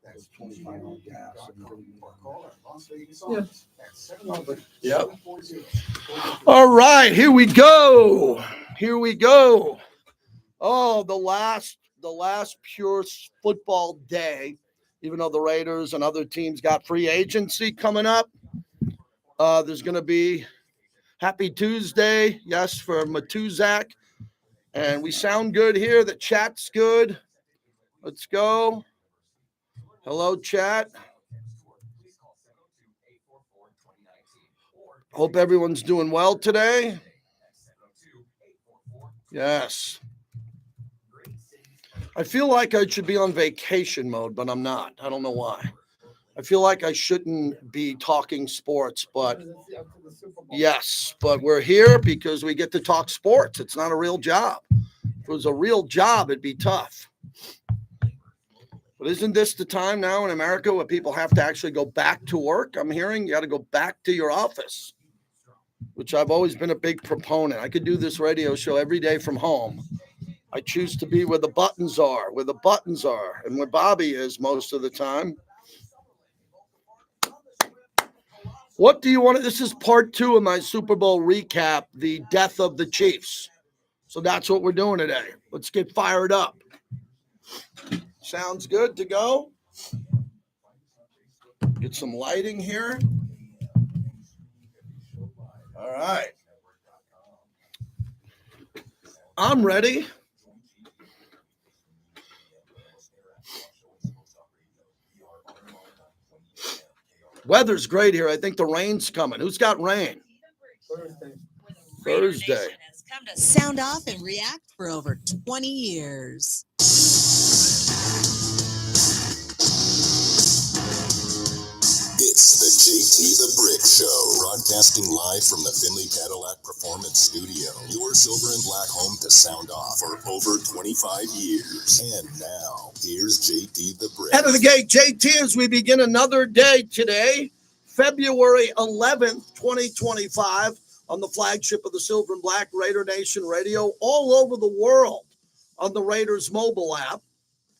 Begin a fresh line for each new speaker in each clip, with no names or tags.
That's 25 on gas.
Yeah. All right, here we go. Oh, the last pure football day. Even though the Raiders and other teams got free agency coming up, there's going to be Happy Tuesday, yes, for Matuzak. And we sound good here. The chat's good. Let's go. Hello, chat. Hope everyone's doing well today. Yes. I feel like I should be on vacation mode, but I'm not. I don't know why. I feel like I shouldn't be talking sports, but yes, but we're here because we get to talk sports. It's not a real job. If it was a real job, it'd be tough. But isn't this the time now in America where people have to actually go back to work? I'm hearing you got to go back to your office, which I've always been a big proponent. I could do this radio show every day from home. I choose to be where the buttons are, and where Bobby is most of the time. What do you want? This is part 2 of my Super Bowl recap, the death of the Chiefs. So that's what we're doing today. Let's get fired up. Sounds good to go. Get some lighting here. All right. I'm ready. Weather's great here. I think the rain's coming. Who's got rain? Thursday.
Has come to sound off and react for over 20 years.
It's the JT the Brick Show, broadcasting live from the Finley Cadillac Performance Studio. Your silver and black home to sound off for over 25 years. And now, here's JT the Brick.
Head of the gate, JT, as we begin another day today, February 11th, 2025, on the flagship of the Silver and Black Raider Nation Radio, all over the world on the Raiders mobile app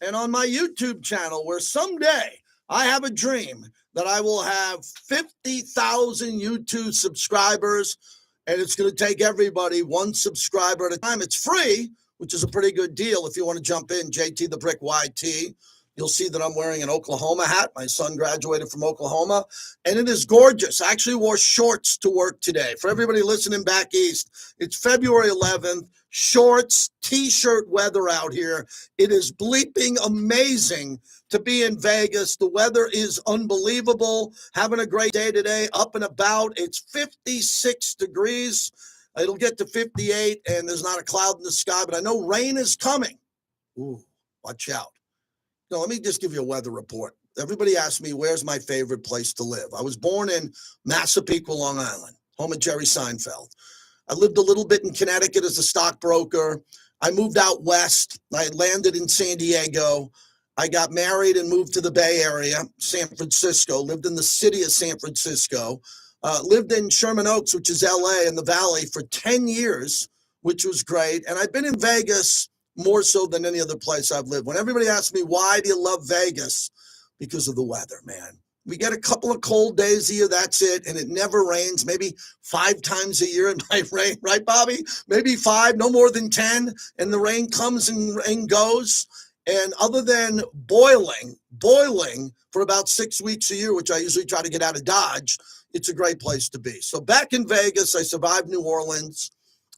and on my YouTube channel, where someday I have a dream that I will have 50,000 YouTube subscribers, and it's going to take everybody one subscriber at a time. It's free, which is a pretty good deal if you want to jump in, JT the Brick YT. You'll see that I'm wearing an Oklahoma hat. My son graduated from Oklahoma, and it is gorgeous. I actually wore shorts to work today. For everybody listening back east, it's February 11th. Shorts, T-shirt weather out here. It is bleeping amazing to be in Vegas. The weather is unbelievable. Having a great day today, up and about. It's 56 degrees. It'll get to 58, and there's not a cloud in the sky, but I know rain is coming. Ooh, watch out. No, let me just give you a weather report. Everybody asks me, where's my favorite place to live? I was born in Massapequa, Long Island, home of Jerry Seinfeld. I lived a little bit in Connecticut as a stockbroker. I moved out west. I landed in San Diego. I got married and moved to the Bay Area, San Francisco, lived in the city of San Francisco, lived in Sherman Oaks, which is LA, in the Valley for 10 years, which was great. And I've been in Vegas more so than any other place I've lived. When everybody asks me, why do you love Vegas? Because of the weather, man. We get a couple of cold days a year, that's it, and it never rains. Maybe 5 times a year it might rain, right, Bobby? Maybe 5, no more than 10, and the rain comes and goes. And other than boiling for about 6 weeks a year, which I usually try to get out of Dodge, it's a great place to be. So back in Vegas, I survived New Orleans.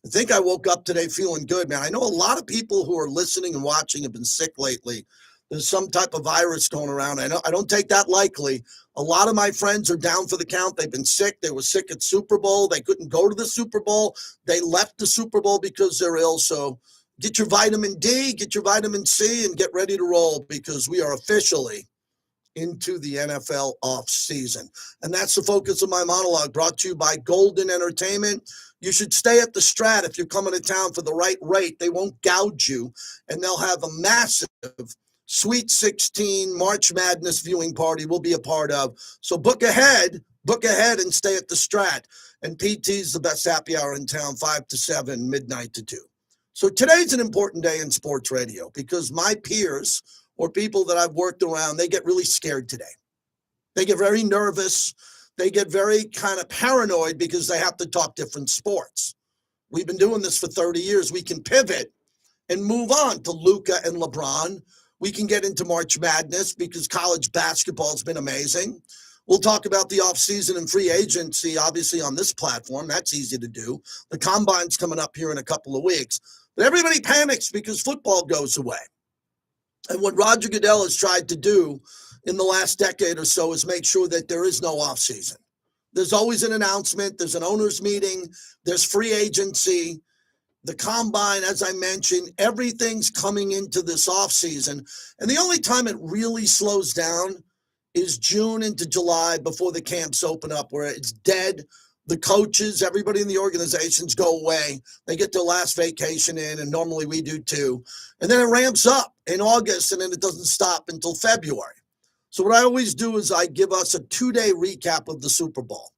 I think I woke up today feeling good, man. I know a lot of people who are listening and watching have been sick lately. There's some type of virus going around. I don't take that lightly. A lot of my friends are down for the count. They've been sick. They were sick at Super Bowl. They couldn't go to the Super Bowl. They left the Super Bowl because they're ill. So get your vitamin D, get your vitamin C, and get ready to roll because we are officially into the NFL off season. And that's the focus of my monologue, brought to you by Golden Entertainment. You should stay at the Strat if you're coming to town for the right rate. They won't gouge you, and they'll have a massive Sweet 16 March Madness viewing party we'll be a part of. So book ahead and stay at the Strat. And PT's the best happy hour in town, 5 to 7, midnight to 2. So today's an important day in sports radio because my peers or people that I've worked around, they get really scared today. They get very nervous. They get very kind of paranoid because they have to talk different sports. We've been doing this for 30 years. We can pivot and move on to Luka and LeBron. We can get into March Madness because college basketball has been amazing. We'll talk about the offseason and free agency, obviously, on this platform. That's easy to do. The Combine's coming up here in a couple of weeks. But everybody panics because football goes away. And what Roger Goodell has tried to do in the last decade or so is make sure that there is no offseason. There's always an announcement. There's an owners meeting. There's free agency. The Combine, as I mentioned, everything's coming into this offseason. And the only time it really slows down is June into July before the camps open up, where it's dead. The coaches, everybody in the organizations go away. They get their last vacation in, and normally we do too. And then it ramps up in August, and then it doesn't stop until February. So what I always do is I give us a 2-day recap of the Super Bowl.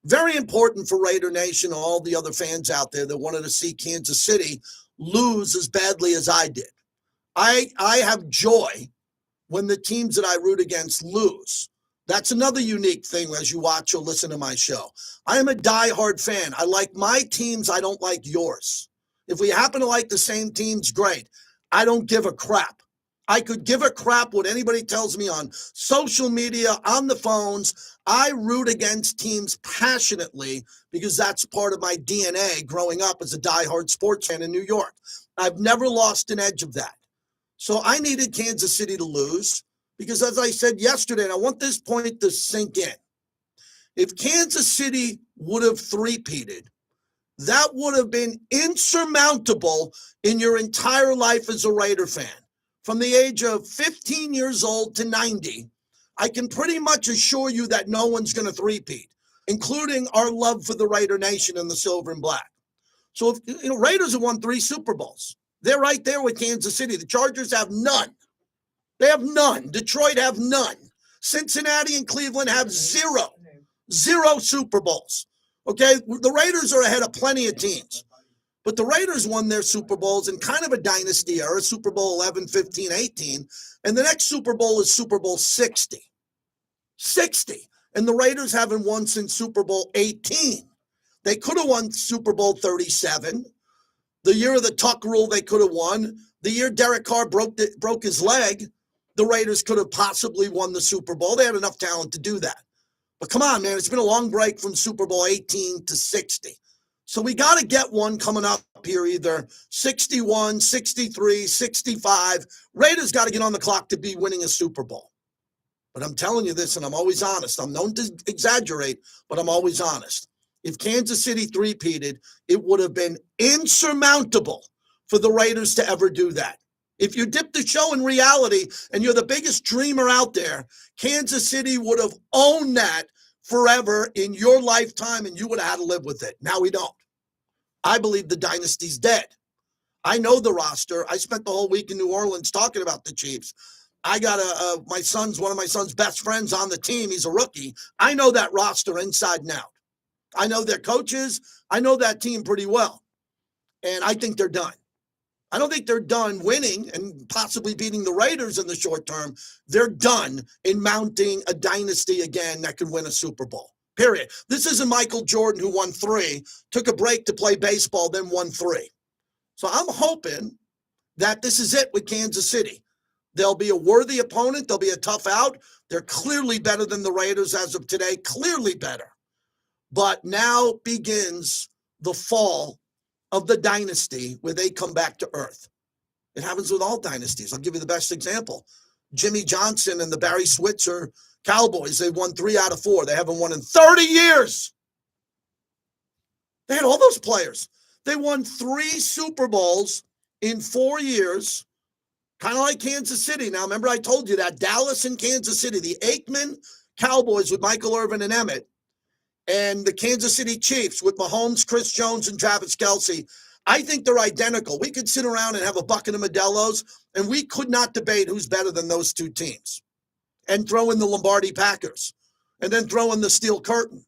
Very important for Raider Nation, all the other fans out there that wanted to see Kansas City lose as badly as I did. I have joy when the teams that I root against lose. That's another unique thing as you watch or listen to my show. I am a diehard fan. I like my teams. I don't like yours. If we happen to like the same teams, great. I don't give a crap. I could give a crap what anybody tells me on social media, on the phones. I root against teams passionately because that's part of my DNA growing up as a diehard sports fan in New York. I've never lost an edge of that. So I needed Kansas City to lose because, as I said yesterday, and I want this point to sink in, if Kansas City would have three-peated, that would have been insurmountable in your entire life as a Raider fan. From the age of 15 years old to 90, I can pretty much assure you that no one's going to three-peat, including our love for the Raider Nation and the silver and black. So, if Raiders have won 3 Super Bowls. They're right there with Kansas City. The Chargers have none. They have none. Detroit have none. Cincinnati and Cleveland have 0. 0 Super Bowls. Okay? The Raiders are ahead of plenty of teams. But the Raiders won their Super Bowls in kind of a dynasty era, Super Bowl 11, 15, 18. And the next Super Bowl is Super Bowl 60. 60. And the Raiders haven't won since Super Bowl 18. They could have won Super Bowl 37. The year of the Tuck rule, they could have won. The year Derek Carr broke his leg, the Raiders could have possibly won the Super Bowl. They had enough talent to do that. But come on, man, it's been a long break from Super Bowl 18 to 60. So we got to get one coming up here, either 61, 63, 65. Raiders got to get on the clock to be winning a Super Bowl. But I'm telling you this, and I'm always honest. I'm known to exaggerate, but I'm always honest. If Kansas City three-peated, it would have been insurmountable for the Raiders to ever do that. If you dip the show in reality and you're the biggest dreamer out there, Kansas City would have owned that forever in your lifetime, and you would have had to live with it. Now we don't. I believe the dynasty's dead. I know the roster. I spent the whole week in New Orleans talking about the Chiefs. I got one of my son's best friends on the team. He's a rookie. I know that roster inside and out. I know their coaches. I know that team pretty well. And I think they're done. I don't think they're done winning and possibly beating the Raiders in the short term. They're done in mounting a dynasty again that can win a Super Bowl. Period. This isn't Michael Jordan, who won 3, took a break to play baseball, then won 3. So I'm hoping that this is it with Kansas City. They'll be a worthy opponent. They'll be a tough out. They're clearly better than the Raiders as of today, clearly better. But now begins the fall of the dynasty where they come back to earth. It happens with all dynasties. I'll give you the best example. Jimmy Johnson and the Barry Switzer Cowboys, they won 3 out of 4. They haven't won in 30 years. They had all those players. They won 3 Super Bowls in 4 years, kind of like Kansas City. Now, remember I told you that Dallas and Kansas City, the Aikman Cowboys with Michael Irvin and Emmett, and the Kansas City Chiefs with Mahomes, Chris Jones, and Travis Kelce, I think they're identical. We could sit around and have a bucket of Modelo's, and we could not debate who's better than those 2 teams. And throw in the Lombardi Packers, and then throw in the Steel Curtain.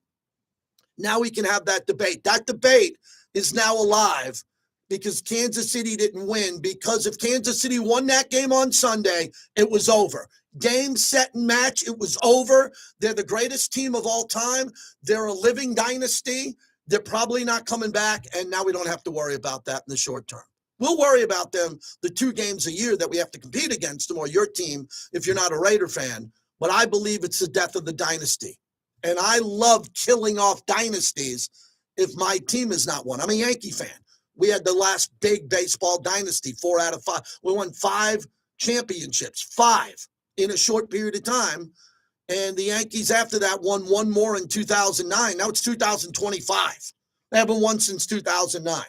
Now we can have that debate. That debate is now alive because Kansas City didn't win, because if Kansas City won that game on Sunday, it was over. Game, set, and match, it was over. They're the greatest team of all time. They're a living dynasty. They're probably not coming back, and now we don't have to worry about that in the short term. We'll worry about them the 2 games a year that we have to compete against them or your team if you're not a Raider fan. But I believe it's the death of the dynasty. And I love killing off dynasties if my team is not one. I'm a Yankee fan. We had the last big baseball dynasty, 4 out of 5. We won 5 championships, 5 in a short period of time. And the Yankees after that won 1 more in 2009. Now it's 2025. They haven't won since 2009.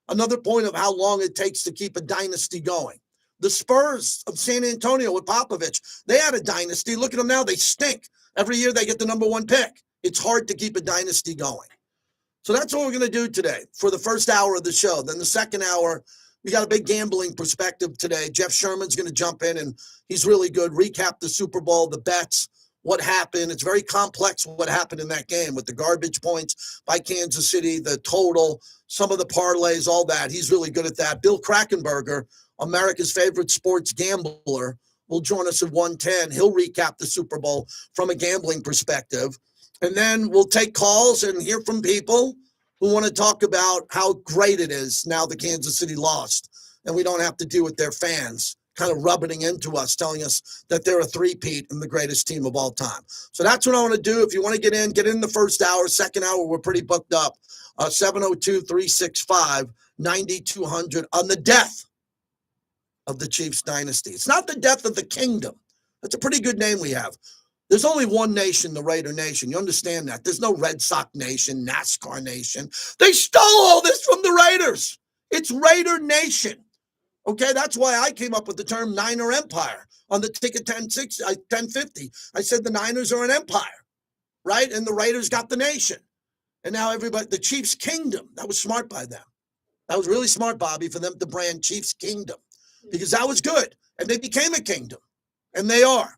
Another point of how long it takes to keep a dynasty going. The Spurs of San Antonio with Popovich, they had a dynasty. Look at them now. They stink. Every year they get the number 1 pick. It's hard to keep a dynasty going. So that's what we're going to do today for the first hour of the show. Then the second hour, we got a big gambling perspective today. Jeff Sherman's going to jump in, and he's really good. Recap the Super Bowl, the bets, what happened. It's very complex what happened in that game with the garbage points by Kansas City, the total, some of the parlays, all that. He's really good at that. Bill Krakenberger, America's favorite sports gambler, will join us at 1:10. He'll recap the Super Bowl from a gambling perspective. And then we'll take calls and hear from people who want to talk about how great it is now the Kansas City lost. And we don't have to deal with their fans kind of rubbing into us, telling us that they're a three-peat and the greatest team of all time. So that's what I want to do. If you want to get in the first hour. Second hour, we're pretty booked up. 702-365-9200 on the death of the Chiefs dynasty. It's not the death of the kingdom. That's a pretty good name we have. There's only one nation, the Raider Nation. You understand that? There's no Red Sox Nation, NASCAR Nation. They stole all this from the Raiders. It's Raider Nation. Okay, that's why I came up with the term Niner Empire on the ticket 1050. I said the Niners are an empire, right? And the Raiders got the nation. And now everybody, the Chiefs Kingdom, that was smart by them. That was really smart, Bobby, for them to brand Chiefs Kingdom because that was good. And they became a kingdom. And they are.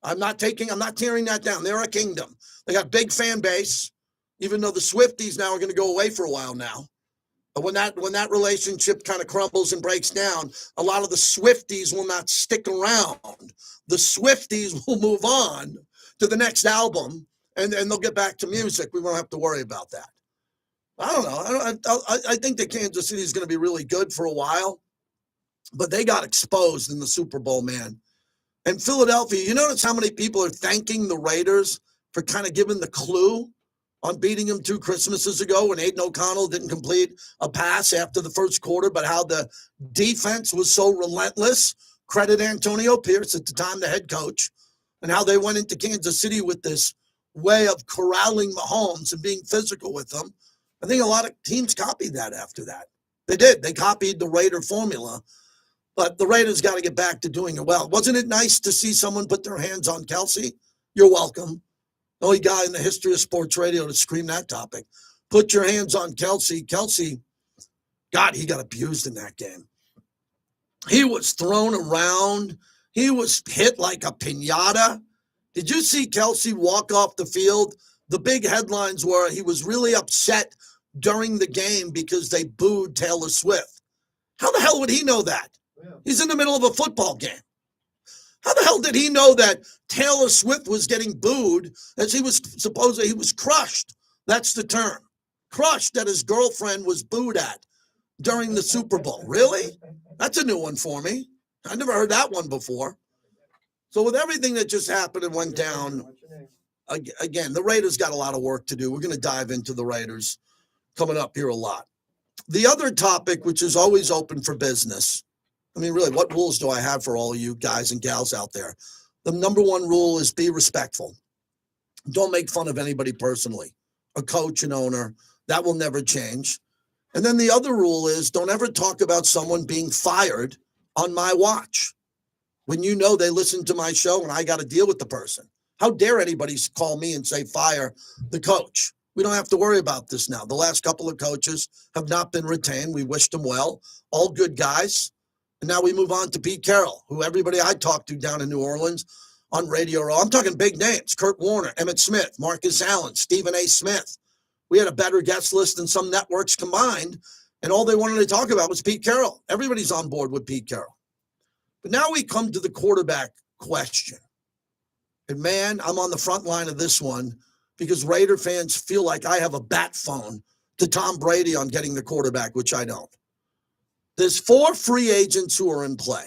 I'm not tearing that down. They're a kingdom. They got big fan base, even though the Swifties now are going to go away for a while now. But when that relationship kind of crumbles and breaks down, a lot of the Swifties will not stick around. The Swifties will move on to the next album, and they'll get back to music. We won't have to worry about that. I don't know. I think that Kansas City is going to be really good for a while, but they got exposed in the Super Bowl, man. And Philadelphia, you notice how many people are thanking the Raiders for kind of giving the clue on beating them 2 Christmases ago when Aiden O'Connell didn't complete a pass after the first quarter, but how the defense was so relentless. Credit Antonio Pierce, at the time the head coach, and how they went into Kansas City with this way of corralling Mahomes and being physical with them. I think a lot of teams copied that after that. They did. They copied the Raider formula. But the Raiders got to get back to doing it well. Wasn't it nice to see someone put their hands on Kelsey? You're welcome. The only guy in the history of sports radio to scream that topic. Put your hands on Kelsey. Kelsey, God, he got abused in that game. He was thrown around. He was hit like a piñata. Did you see Kelsey walk off the field? The big headlines were he was really upset during the game because they booed Taylor Swift. How the hell would he know that? He's in the middle of a football game. How the hell did he know that Taylor Swift was getting booed as he was crushed? That's the term. Crushed that his girlfriend was booed at during the Super Bowl. Really? That's a new one for me. I never heard that one before. So with everything that just happened and went down, again, the Raiders got a lot of work to do. We're going to dive into the Raiders coming up here a lot. The other topic, which is always open for business, I mean, really, what rules do I have for all of you guys and gals out there? The number one rule is be respectful. Don't make fun of anybody personally. A coach, an owner, that will never change. And then the other rule is don't ever talk about someone being fired on my watch when you know they listen to my show and I got to deal with the person. How dare anybody call me and say fire the coach? We don't have to worry about this now. The last couple of coaches have not been retained. We wish them well. All good guys. And now we move on to Pete Carroll, who everybody I talked to down in New Orleans on Radio Row. I'm talking big names. Kurt Warner, Emmett Smith, Marcus Allen, Stephen A. Smith. We had a better guest list than some networks combined. And all they wanted to talk about was Pete Carroll. Everybody's on board with Pete Carroll. But now we come to the quarterback question. And man, I'm on the front line of this one because Raider fans feel like I have a bat phone to Tom Brady on getting the quarterback, which I don't. There's 4 free agents who are in play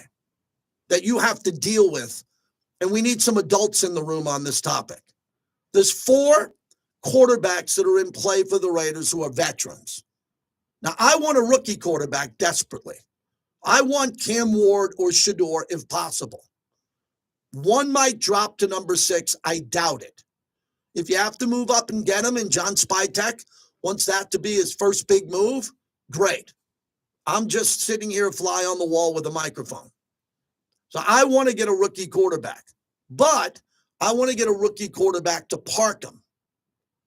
that you have to deal with, and we need some adults in the room on this topic. There's 4 quarterbacks that are in play for the Raiders who are veterans. Now, I want a rookie quarterback desperately. I want Cam Ward or Shador if possible. One might drop to number 6. I doubt it. If you have to move up and get him, and John Spytek wants that to be his first big move, great. I'm just sitting here fly on the wall with a microphone. So I want to get a rookie quarterback, but I want to get a rookie quarterback to park him,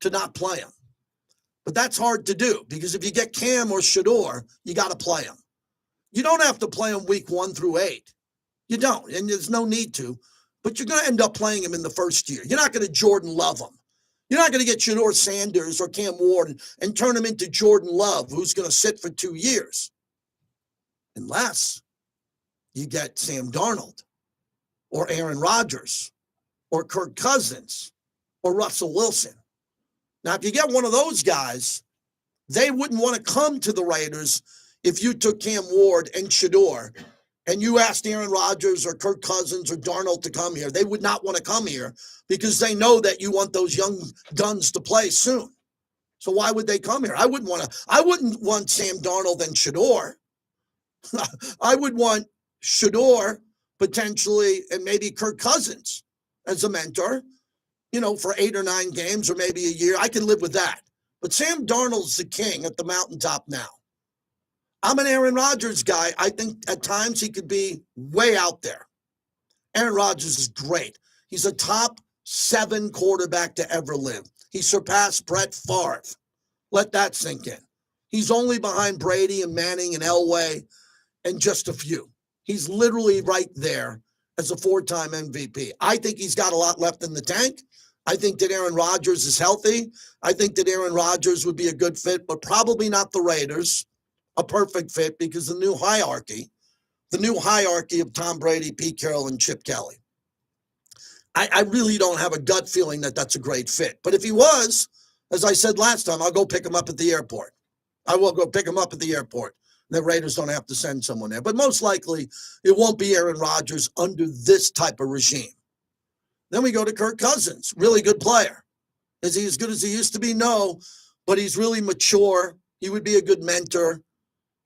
to not play him. But that's hard to do because if you get Cam or Shador, you got to play him. You don't have to play him week 1 through 8. You don't, and there's no need to, but you're going to end up playing him in the first year. You're not going to Jordan Love him. You're not going to get Shador Sanders or Cam Ward and turn him into Jordan Love, who's going to sit for 2 years. Unless you get Sam Darnold or Aaron Rodgers or Kirk Cousins or Russell Wilson. Now, if you get one of those guys, they wouldn't want to come to the Raiders if you took Cam Ward and Shador and you asked Aaron Rodgers or Kirk Cousins or Darnold to come here. They would not want to come here because they know that you want those young guns to play soon. So why would they come here? I wouldn't want Sam Darnold and Shador. I would want Shador potentially and maybe Kirk Cousins as a mentor, for 8 or 9 games or maybe a year. I can live with that. But Sam Darnold's the king at the mountaintop now. I'm an Aaron Rodgers guy. I think at times he could be way out there. Aaron Rodgers is great. He's a top 7 quarterback to ever live. He surpassed Brett Favre. Let that sink in. He's only behind Brady and Manning and Elway and just a few. He's literally right there as a 4-time MVP. I think he's got a lot left in the tank. I think that Aaron Rodgers is healthy. I think that Aaron Rodgers would be a good fit, but probably not the Raiders, a perfect fit because the new hierarchy of Tom Brady, Pete Carroll, and Chip Kelly. I really don't have a gut feeling that that's a great fit. But if he was, as I said last time, I'll go pick him up at the airport. I will go pick him up at the airport. The Raiders don't have to send someone there. But most likely, it won't be Aaron Rodgers under this type of regime. Then we go to Kirk Cousins, really good player. Is he as good as he used to be? No, but he's really mature. He would be a good mentor.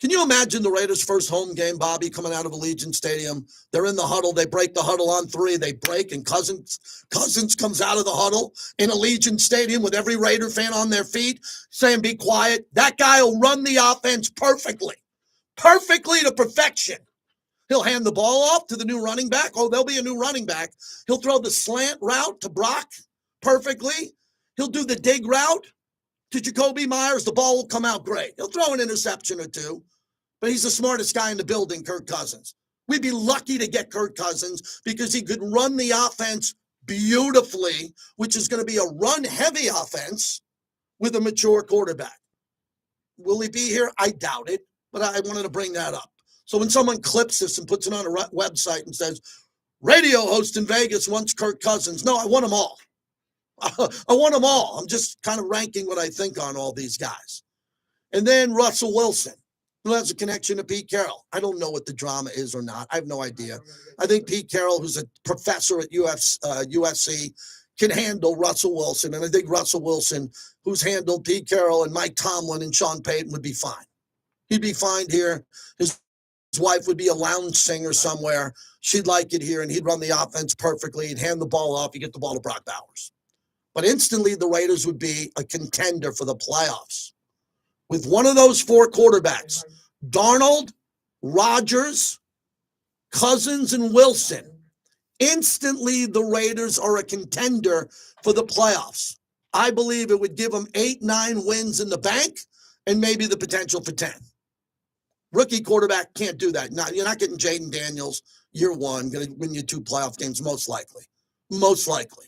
Can you imagine the Raiders' first home game, Bobby, coming out of Allegiant Stadium? They're in the huddle. They break the huddle on 3. They break, and Cousins comes out of the huddle in Allegiant Stadium with every Raider fan on their feet saying, be quiet. That guy will run the offense perfectly to perfection. He'll hand the ball off to the new running back. Oh, there'll be a new running back. He'll throw the slant route to Brock perfectly. He'll do the dig route to Jacoby Myers. The ball will come out great. He'll throw an interception or 2, but he's the smartest guy in the building, Kirk Cousins. We'd be lucky to get Kirk Cousins because he could run the offense beautifully, which is going to be a run-heavy offense with a mature quarterback. Will he be here? I doubt it, but I wanted to bring that up. So when someone clips this and puts it on a website and says, radio host in Vegas wants Kirk Cousins. No, I want them all. I want them all. I'm just kind of ranking what I think on all these guys. And then Russell Wilson, who has a connection to Pete Carroll. I don't know what the drama is or not. I have no idea. I think Pete Carroll, who's a professor at USC, can handle Russell Wilson. And I think Russell Wilson, who's handled Pete Carroll and Mike Tomlin and Sean Payton, would be fine. He'd be fine here. His wife would be a lounge singer somewhere. She'd like it here, and he'd run the offense perfectly. He'd hand the ball off. He'd get the ball to Brock Bowers. But instantly, the Raiders would be a contender for the playoffs. With one of those 4 quarterbacks, Darnold, Rodgers, Cousins, and Wilson, instantly the Raiders are a contender for the playoffs. I believe it would give them 8-9 wins in the bank and maybe the potential for 10. Rookie quarterback can't do that. Now, you're not getting Jaden Daniels year 1, going to win you 2 playoff games, most likely. Most likely.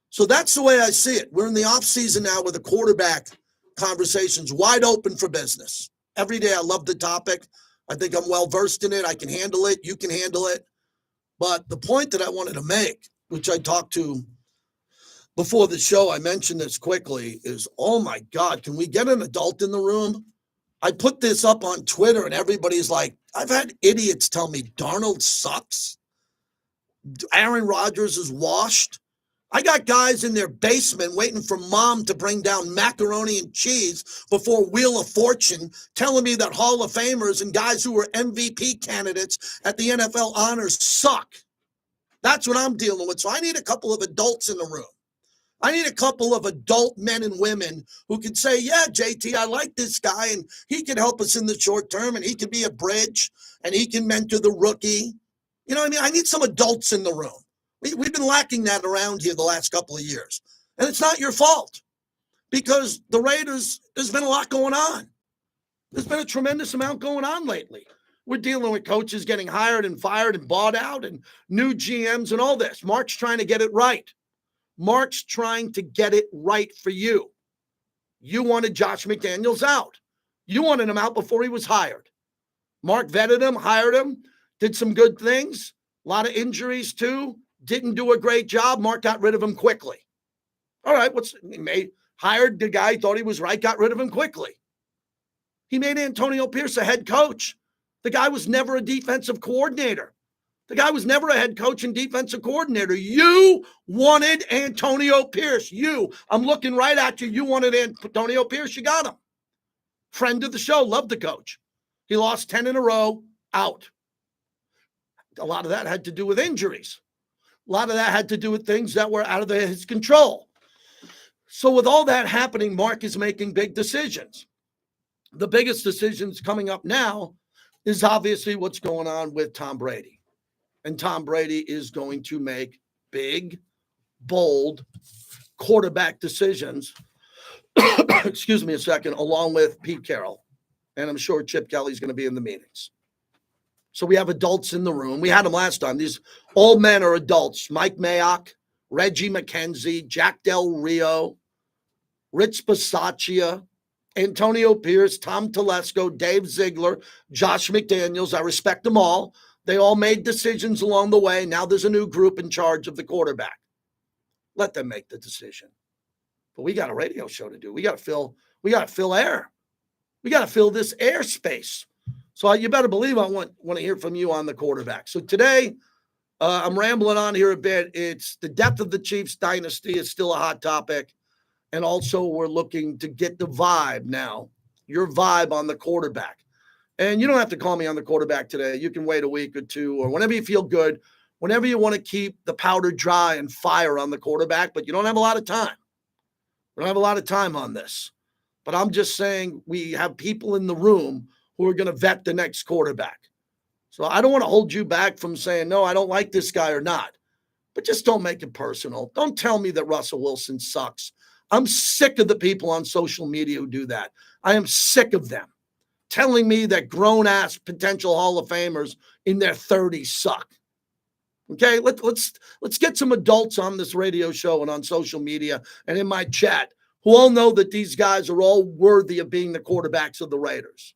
So that's the way I see it. We're in the offseason now with the quarterback conversations wide open for business. every day. I love the topic. I think I'm well versed in it. I can handle it. You can handle it. But the point that I wanted to make, which I talked to before the show, I mentioned this quickly, is, oh my God, can we get an adult in the room? I put this up on Twitter and everybody's like, I've had idiots tell me Darnold sucks. Aaron Rodgers is washed. I got guys in their basement waiting for mom to bring down macaroni and cheese before Wheel of Fortune, telling me that Hall of Famers and guys who were MVP candidates at the NFL honors suck. That's what I'm dealing with. So I need a couple of adults in the room. I need a couple of adult men and women who can say, yeah, JT, I like this guy, and he can help us in the short term, and he can be a bridge, and he can mentor the rookie. You know what I mean? I need some adults in the room. We've been lacking that around here the last couple of years. And it's not your fault, because the Raiders, there's been a lot going on. There's been a tremendous amount going on lately. We're dealing with coaches getting hired and fired and bought out and new GMs and all this. Mark's trying to get it right. Mark's trying to get it right for you. You wanted Josh McDaniels out. You wanted him out before he was hired. Mark vetted him, hired him, did some good things. A lot of injuries too. Didn't do a great job. Mark got rid of him quickly. All right, hired the guy, thought he was right, got rid of him quickly. He made Antonio Pierce a head coach. The guy was never a defensive coordinator. The guy was never a head coach and defensive coordinator. You wanted Antonio Pierce. I'm looking right at you. You wanted Antonio Pierce. You got him. Friend of the show, loved the coach. He lost 10 in a row, out. A lot of that had to do with injuries. A lot of that had to do with things that were out of his control. So with all that happening, Mark is making big decisions. The biggest decisions coming up now is obviously what's going on with Tom Brady. And Tom Brady is going to make big, bold quarterback decisions. Excuse me a second, along with Pete Carroll. And I'm sure Chip Kelly's going to be in the meetings. So we have adults in the room. We had them last time. These all men are adults. Mike Mayock, Reggie McKenzie, Jack Del Rio, Rich Bisaccia, Antonio Pierce, Tom Telesco, Dave Ziegler, Josh McDaniels. I respect them all. They all made decisions along the way. Now there's a new group in charge of the quarterback. Let them make the decision. But we got a radio show to do. We got to fill air. We got to fill this airspace. So you better believe I want to hear from you on the quarterback. So today, I'm rambling on here a bit. It's the depth of the Chiefs dynasty is still a hot topic. And also we're looking to get the vibe now, your vibe on the quarterback. And you don't have to call me on the quarterback today. You can wait a week or two or whenever you feel good, whenever you want to keep the powder dry and fire on the quarterback, but you don't have a lot of time. We don't have a lot of time on this. But I'm just saying we have people in the room who are going to vet the next quarterback. So I don't want to hold you back from saying, no, I don't like this guy or not. But just don't make it personal. Don't tell me that Russell Wilson sucks. I'm sick of the people on social media who do that. I am sick of them telling me that grown-ass potential Hall of Famers in their 30s suck. Okay, let's get some adults on this radio show and on social media and in my chat who all know that these guys are all worthy of being the quarterbacks of the Raiders.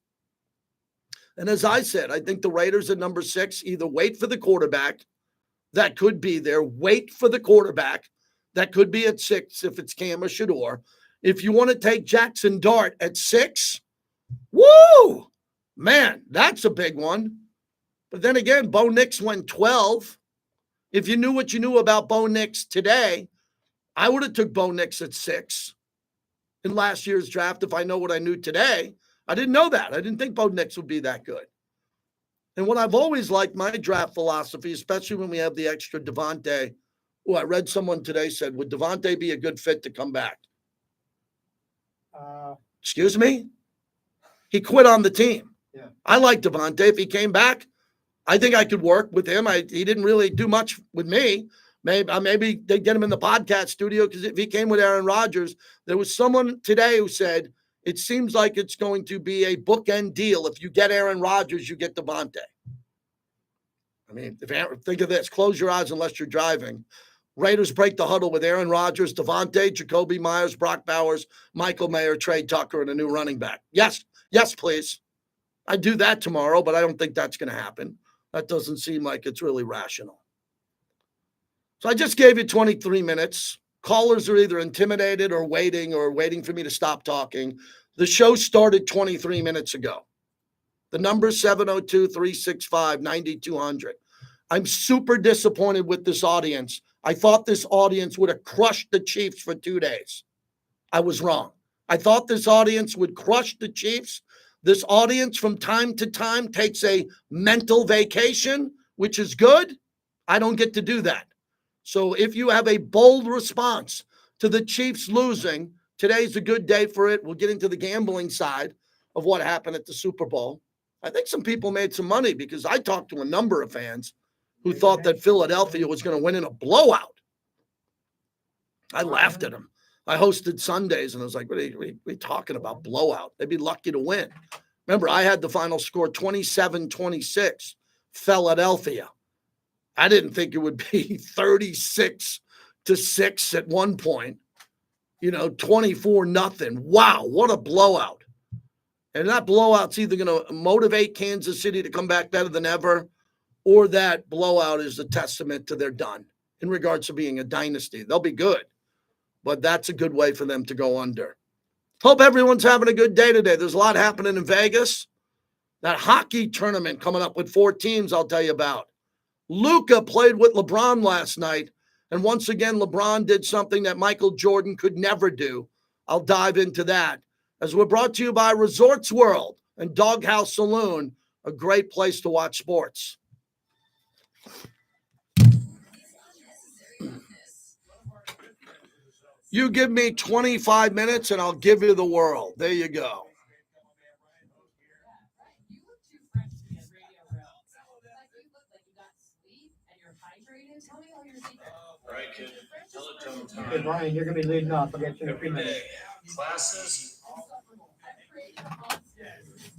And as I said, I think the Raiders at number 6 either wait for the quarterback that could be there, wait for the quarterback that could be at 6 if it's Cam or Shador. If you want to take Jackson Dart at 6, woo! Man, that's a big one. But then again, Bo Nix went 12. If you knew what you knew about Bo Nix today, I would have took Bo Nix at 6 in last year's draft if I know what I knew today. I didn't know that. I didn't think Bo Nix would be that good. And what I've always liked my draft philosophy, especially when we have the extra Devontae. Oh, I read someone today said, would Devontae be a good fit to come back? Excuse me? He quit on the team.
Yeah.
I like Devontae. If he came back, I think I could work with him. He didn't really do much with me. Maybe they get him in the podcast studio because if he came with Aaron Rodgers, there was someone today who said, it seems like it's going to be a bookend deal. If you get Aaron Rodgers, you get Devontae. I mean, think of this. Close your eyes unless you're driving. Raiders break the huddle with Aaron Rodgers, Devontae, Jacoby Myers, Brock Bowers, Michael Mayer, Trey Tucker, and a new running back. Yes, please. I'd do that tomorrow, but I don't think that's going to happen. That doesn't seem like it's really rational. So I just gave you 23 minutes. Callers are either intimidated or waiting for me to stop talking. The show started 23 minutes ago. The number is 702-365-9200. I'm super disappointed with this audience. I thought this audience would have crushed the Chiefs for 2 days. I was wrong. I thought this audience would crush the Chiefs. This audience from time to time takes a mental vacation, which is good. I don't get to do that. So if you have a bold response to the Chiefs losing, today's a good day for it. We'll get into the gambling side of what happened at the Super Bowl. I think some people made some money because I talked to a number of fans who thought that Philadelphia was going to win in a blowout. I laughed at them. I hosted Sundays, and I was like, what are you talking about, blowout? They'd be lucky to win. Remember, I had the final score 27-26, Philadelphia. I didn't think it would be 36-6 at one point, 24-0. Wow, what a blowout. And that blowout's either going to motivate Kansas City to come back better than ever, or that blowout is a testament to they're done in regards to being a dynasty. They'll be good, but that's a good way for them to go under. Hope everyone's having a good day today. There's a lot happening in Vegas. That hockey tournament coming up with 4 teams I'll tell you about. Luka played with LeBron last night, and once again, LeBron did something that Michael Jordan could never do. I'll dive into that as we're brought to you by Resorts World and Doghouse Saloon, a great place to watch sports. You give me 25 minutes and I'll give you the world. There you go.
Hey, Brian, you're going to be leading off. I'll get you in a few minutes.
Classes.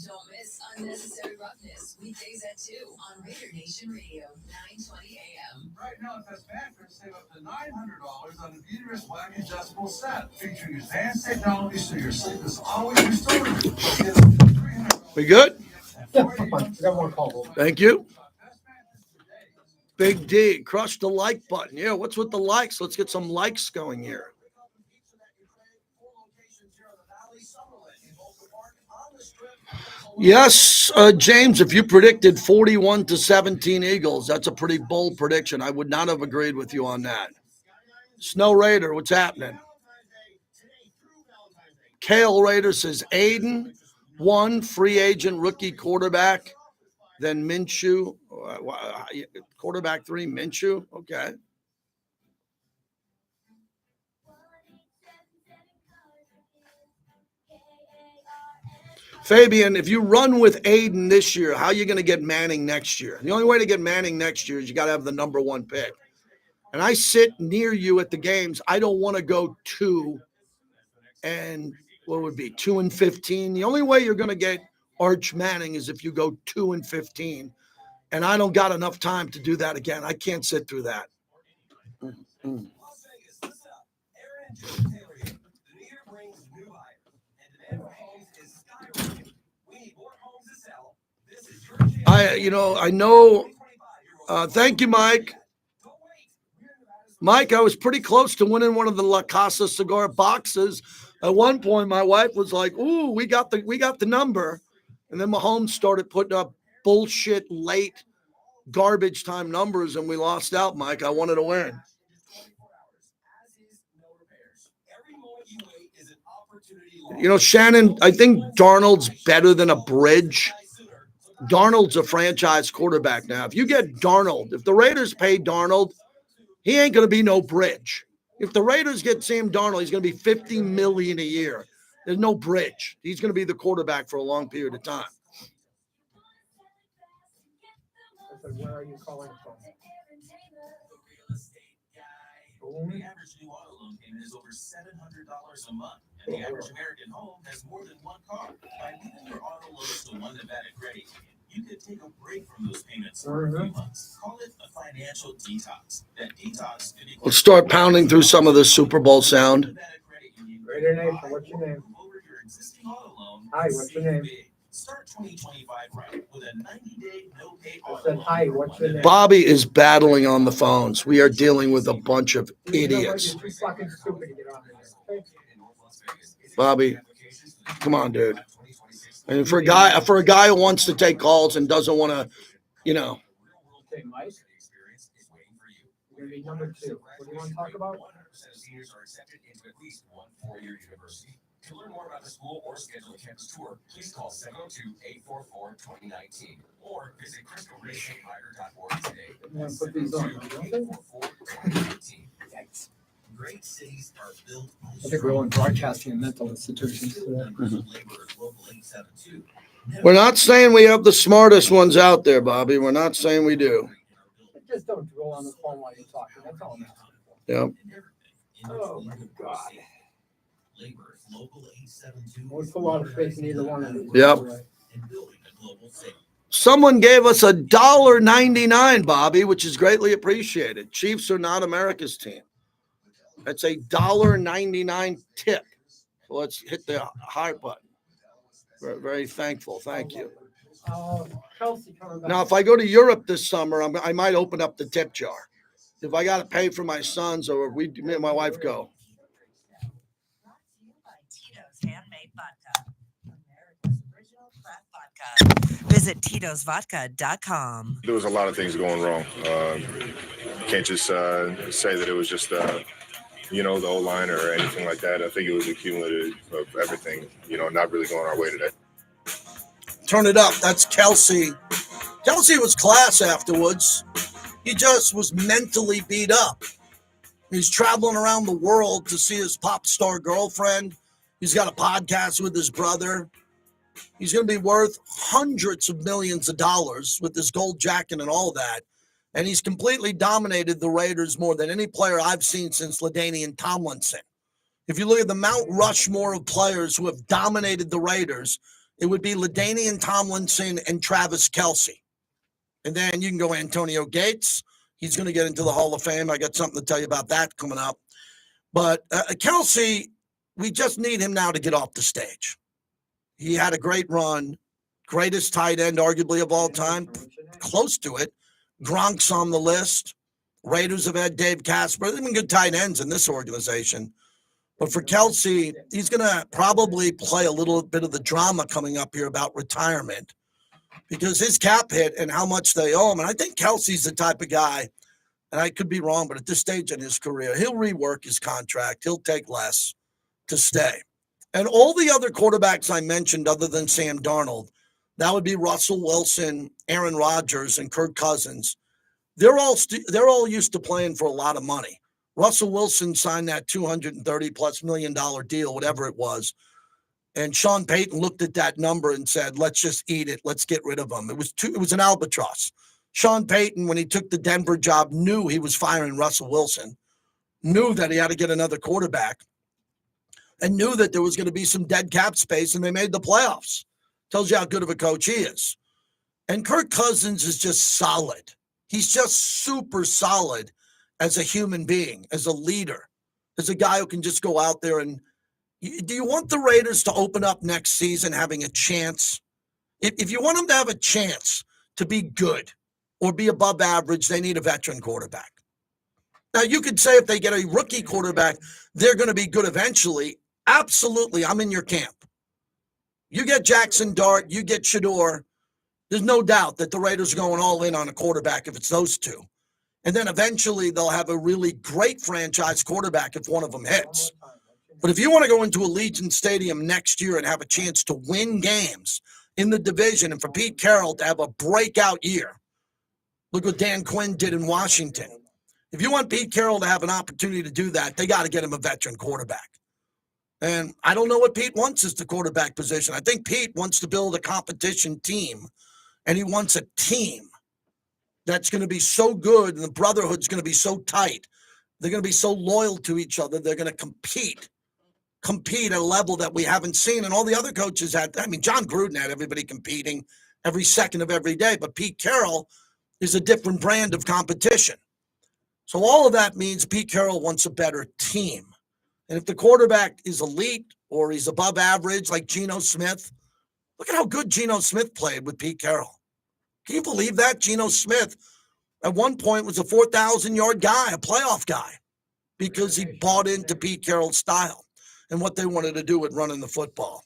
Don't miss Unnecessary Roughness, weekdays at 2 on Raider Nation Radio, 920 AM.
Right now at Best Mattress, save up to $900 on the Uterus Wax Adjustable Set, featuring advanced technology so your sleep is always restored.
We good?
Yeah, come on. We got one call.
Thank you. Big D, crush the like button. Yeah, what's with the likes? Let's get some likes going here. Yes, James, if you predicted 41-17 Eagles, that's a pretty bold prediction. I would not have agreed with you on that. Snow Raider, what's happening? Kale Raider says Aiden, 1 free agent rookie quarterback, then Minshew, quarterback 3, Minshew. Okay. Fabian, if you run with Aiden this year, how are you going to get Manning next year? The only way to get Manning next year is you got to have the number 1 pick. And I sit near you at the games. I don't want to go 2 and 2-15. The only way you're going to get Arch Manning is if you go 2-15. And I don't got enough time to do that again. I can't sit through that. Mm-hmm. I know. Thank you, Mike. Mike, I was pretty close to winning one of the La Casa cigar boxes. At one point, my wife was like, "Ooh, we got the number," and then Mahomes started putting up bullshit late garbage time numbers, and we lost out. Mike, I wanted to win. Shannon, I think Darnold's better than a bridge. Darnold's a franchise quarterback now. If you get Darnold, if the Raiders pay Darnold, he ain't going to be no bridge. If the Raiders get Sam Darnold, he's going to be $50 million a year. There's no bridge. He's going to be the quarterback for a long period of time.
Where are you calling from?
The average new auto loan payment is over $700 a month, and the average American home has more than 1 car. By leaving your auto loans to one Nevada credit union, you could take a break from those payments for a few months. Call it a financial detox. That detox could equal.
Let's start pounding through some of this Super Bowl sound.
Raider Nation, what's your name? Hi, what's your name?
Start 2025 right with a 90-day no-pay
I
auto
said,
loan.
hi, what's your name?
Bobby is battling on the phones. We are dealing with a bunch of
You know what?
idiots.
You're too fucking stupid to get on there.
Bobby, come on, dude. And for a guy who wants to take calls and doesn't want to,
Okay, Mike. You're gonna be number 2. What do you want to talk about?
100% of seniors are accepted into at least one four-year university. To learn more about the school or schedule a campus tour, please call 702-844-2019 or visit crystalraysaintmiger.org today.
You want to put these on? Okay.
844-2019. Great cities are built on
I think we're only broadcasting in mental institutions today.
Laborers Local 872.
we're not saying we have the smartest ones out there, Bobby. We're not saying we do.
Just don't go on the phone while you're talking. That's all I'm asking for.
Yep.
Oh my God.
Laborers Local 872.
We'll put a lot of faith in either one of these.
Yep.
And building a global city.
Someone gave us $1.99, Bobby, which is greatly appreciated. Chiefs are not America's team. That's $1.99 tip. So let's hit the heart button. Very, very thankful. Thank you.
Kelsey coming back.
Now, if I go to Europe this summer, I might open up the tip jar. If I got to pay for my sons, or me and my wife go.
Brought to you by Tito's Handmade Vodka, America's original craft vodka. Visit Tito'sVodka.com.
There was a lot of things going wrong. Can't just say that it was just, the O-line or anything like that. I think it was accumulative of everything, not really going our way today.
Turn it up. That's Kelsey. Kelsey was class afterwards. He just was mentally beat up. He's traveling around the world to see his pop star girlfriend. He's got a podcast with his brother. He's going to be worth hundreds of millions of dollars with his gold jacket and all that. And he's completely dominated the Raiders more than any player I've seen since LaDainian Tomlinson. If you look at the Mount Rushmore of players who have dominated the Raiders, it would be LaDainian Tomlinson and Travis Kelce. And then you can go Antonio Gates. He's going to get into the Hall of Fame. I got something to tell you about that coming up. But Kelce, we just need him now to get off the stage. He had a great run, greatest tight end arguably of all time, close to it. Gronk's on the list. Raiders have had Dave Casper. They've been good tight ends in this organization. But for Kelce, he's going to probably play a little bit of the drama coming up here about retirement because his cap hit and how much they owe him. And I think Kelce's the type of guy, and I could be wrong, but at this stage in his career, he'll rework his contract. He'll take less to stay. And all the other quarterbacks I mentioned other than Sam Darnold, that would be Russell Wilson, Aaron Rodgers, and Kirk Cousins. They're all used to playing for a lot of money. Russell Wilson signed that $230+ million deal, whatever it was. And Sean Payton looked at that number and said, let's just eat it. Let's get rid of him. It was an albatross. Sean Payton, when he took the Denver job, knew he was firing Russell Wilson, knew that he had to get another quarterback, and knew that there was going to be some dead cap space, and they made the playoffs. Tells you how good of a coach he is. And Kirk Cousins is just solid. He's just super solid as a human being, as a leader, as a guy who can just go out there and do you want the Raiders to open up next season having a chance? If you want them to have a chance to be good or be above average, they need a veteran quarterback. Now, you could say if they get a rookie quarterback, they're going to be good eventually. Absolutely, I'm in your camp. You get Jackson Dart, you get Shador. There's no doubt that the Raiders are going all in on a quarterback if it's those two. And then eventually they'll have a really great franchise quarterback if one of them hits. But if you want to go into Allegiant Stadium next year and have a chance to win games in the division and for Pete Carroll to have a breakout year, look what Dan Quinn did in Washington. If you want Pete Carroll to have an opportunity to do that, they got to get him a veteran quarterback. And I don't know what Pete wants as the quarterback position. I think Pete wants to build a competition team, and he wants a team that's going to be so good, and the brotherhood's going to be so tight. They're going to be so loyal to each other. They're going to compete at a level that we haven't seen. And all the other coaches had, John Gruden had everybody competing every second of every day, but Pete Carroll is a different brand of competition. So all of that means Pete Carroll wants a better team. And if the quarterback is elite or he's above average like Geno Smith, Look at how good Geno Smith played with Pete Carroll. Can you believe that? Geno Smith at one point was a 4,000-yard guy, a playoff guy, because he bought into Pete Carroll's style and what they wanted to do with running the football.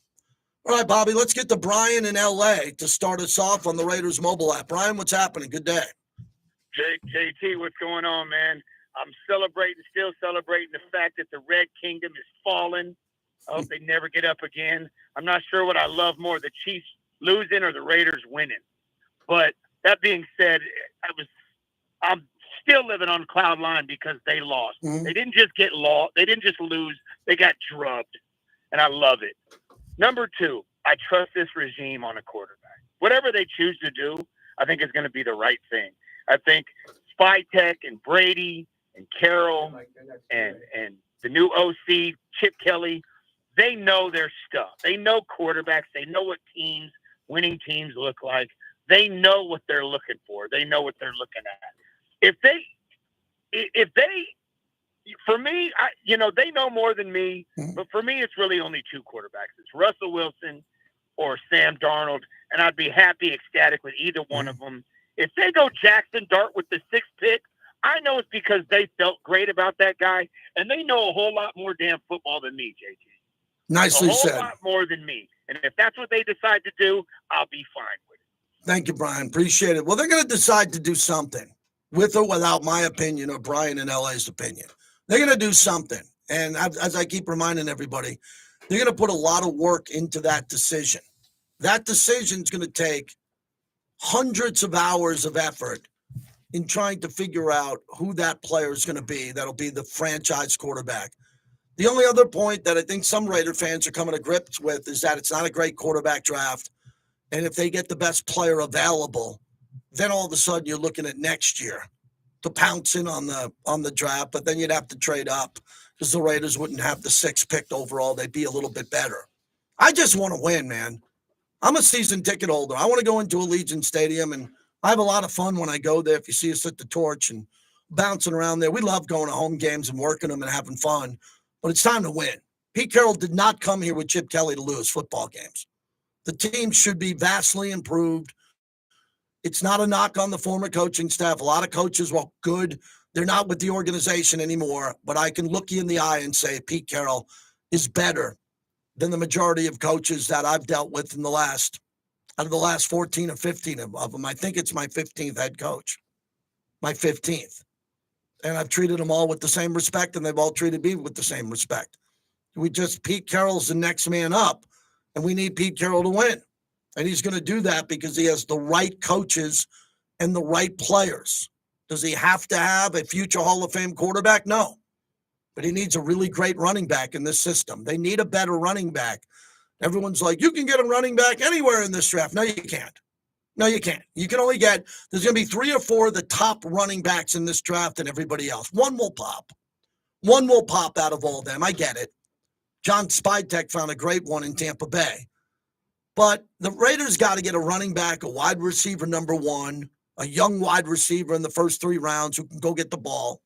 All right, Bobby, let's get to Brian in L.A. to start us off on the Raiders mobile app. Brian, what's happening? Good day.
JT, what's going on, man? I'm still celebrating the fact that the Red Kingdom is fallen. I hope they never get up again. I'm not sure what I love more, the Chiefs losing or the Raiders winning. But that being said, I'm still living on cloud nine because they lost.
Mm-hmm.
They didn't just get lost. They didn't just lose. They got drubbed, and I love it. Number two, I trust this regime on a quarterback. Whatever they choose to do, I think is going to be the right thing. I think Spytek and Brady and Carroll and the new OC, Chip Kelly, they know their stuff. They know quarterbacks. They know what winning teams look like. They know what they're looking for. They know what they're looking at. If they, for me, they know more than me, but for me, it's really only two quarterbacks. It's Russell Wilson or Sam Darnold, and I'd be happy, ecstatic with either one of them. If they go Jackson Dart with the 6th pick, I know it's because they felt great about that guy, and they know a whole lot more damn football than me, JT.
Nicely said.
A whole lot more than me. And if that's what they decide to do, I'll be fine with it.
Thank you, Brian. Appreciate it. Well, they're going to decide to do something, with or without my opinion or Brian in LA's opinion. They're going to do something. And as I keep reminding everybody, they're going to put a lot of work into that decision. That decision is going to take hundreds of hours of effort in trying to figure out who that player is going to be. That'll be the franchise quarterback. The only other point that I think some Raider fans are coming to grips with is that it's not a great quarterback draft. And if they get the best player available, then all of a sudden you're looking at next year to pounce in on the draft, but then you'd have to trade up because the Raiders wouldn't have the 6th picked overall. They'd be a little bit better. I just want to win, man. I'm a season ticket holder. I want to go into Allegiant Stadium, and I have a lot of fun when I go there. If you see us at the Torch and bouncing around there, we love going to home games and working them and having fun. But it's time to win. Pete Carroll did not come here with Chip Kelly to lose football games. The team should be vastly improved. It's not a knock on the former coaching staff. A lot of coaches, well, good. They're not with the organization anymore. But I can look you in the eye and say Pete Carroll is better than the majority of coaches that I've dealt with out of the last 14 or 15 of them. I think it's my 15th head coach. My 15th. And I've treated them all with the same respect, and they've all treated me with the same respect. Pete Carroll's the next man up, and we need Pete Carroll to win. And he's going to do that because he has the right coaches and the right players. Does he have to have a future Hall of Fame quarterback? No. But he needs a really great running back in this system. They need a better running back. Everyone's like, you can get a running back anywhere in this draft. No, you can't. No, you can't. You can only there's going to be 3 or 4 of the top running backs in this draft and everybody else. One will pop. One will pop out of all of them. I get it. John Spytek found a great one in Tampa Bay. But the Raiders got to get a running back, a wide receiver number 1, a young wide receiver in the first 3 rounds who can go get the ball.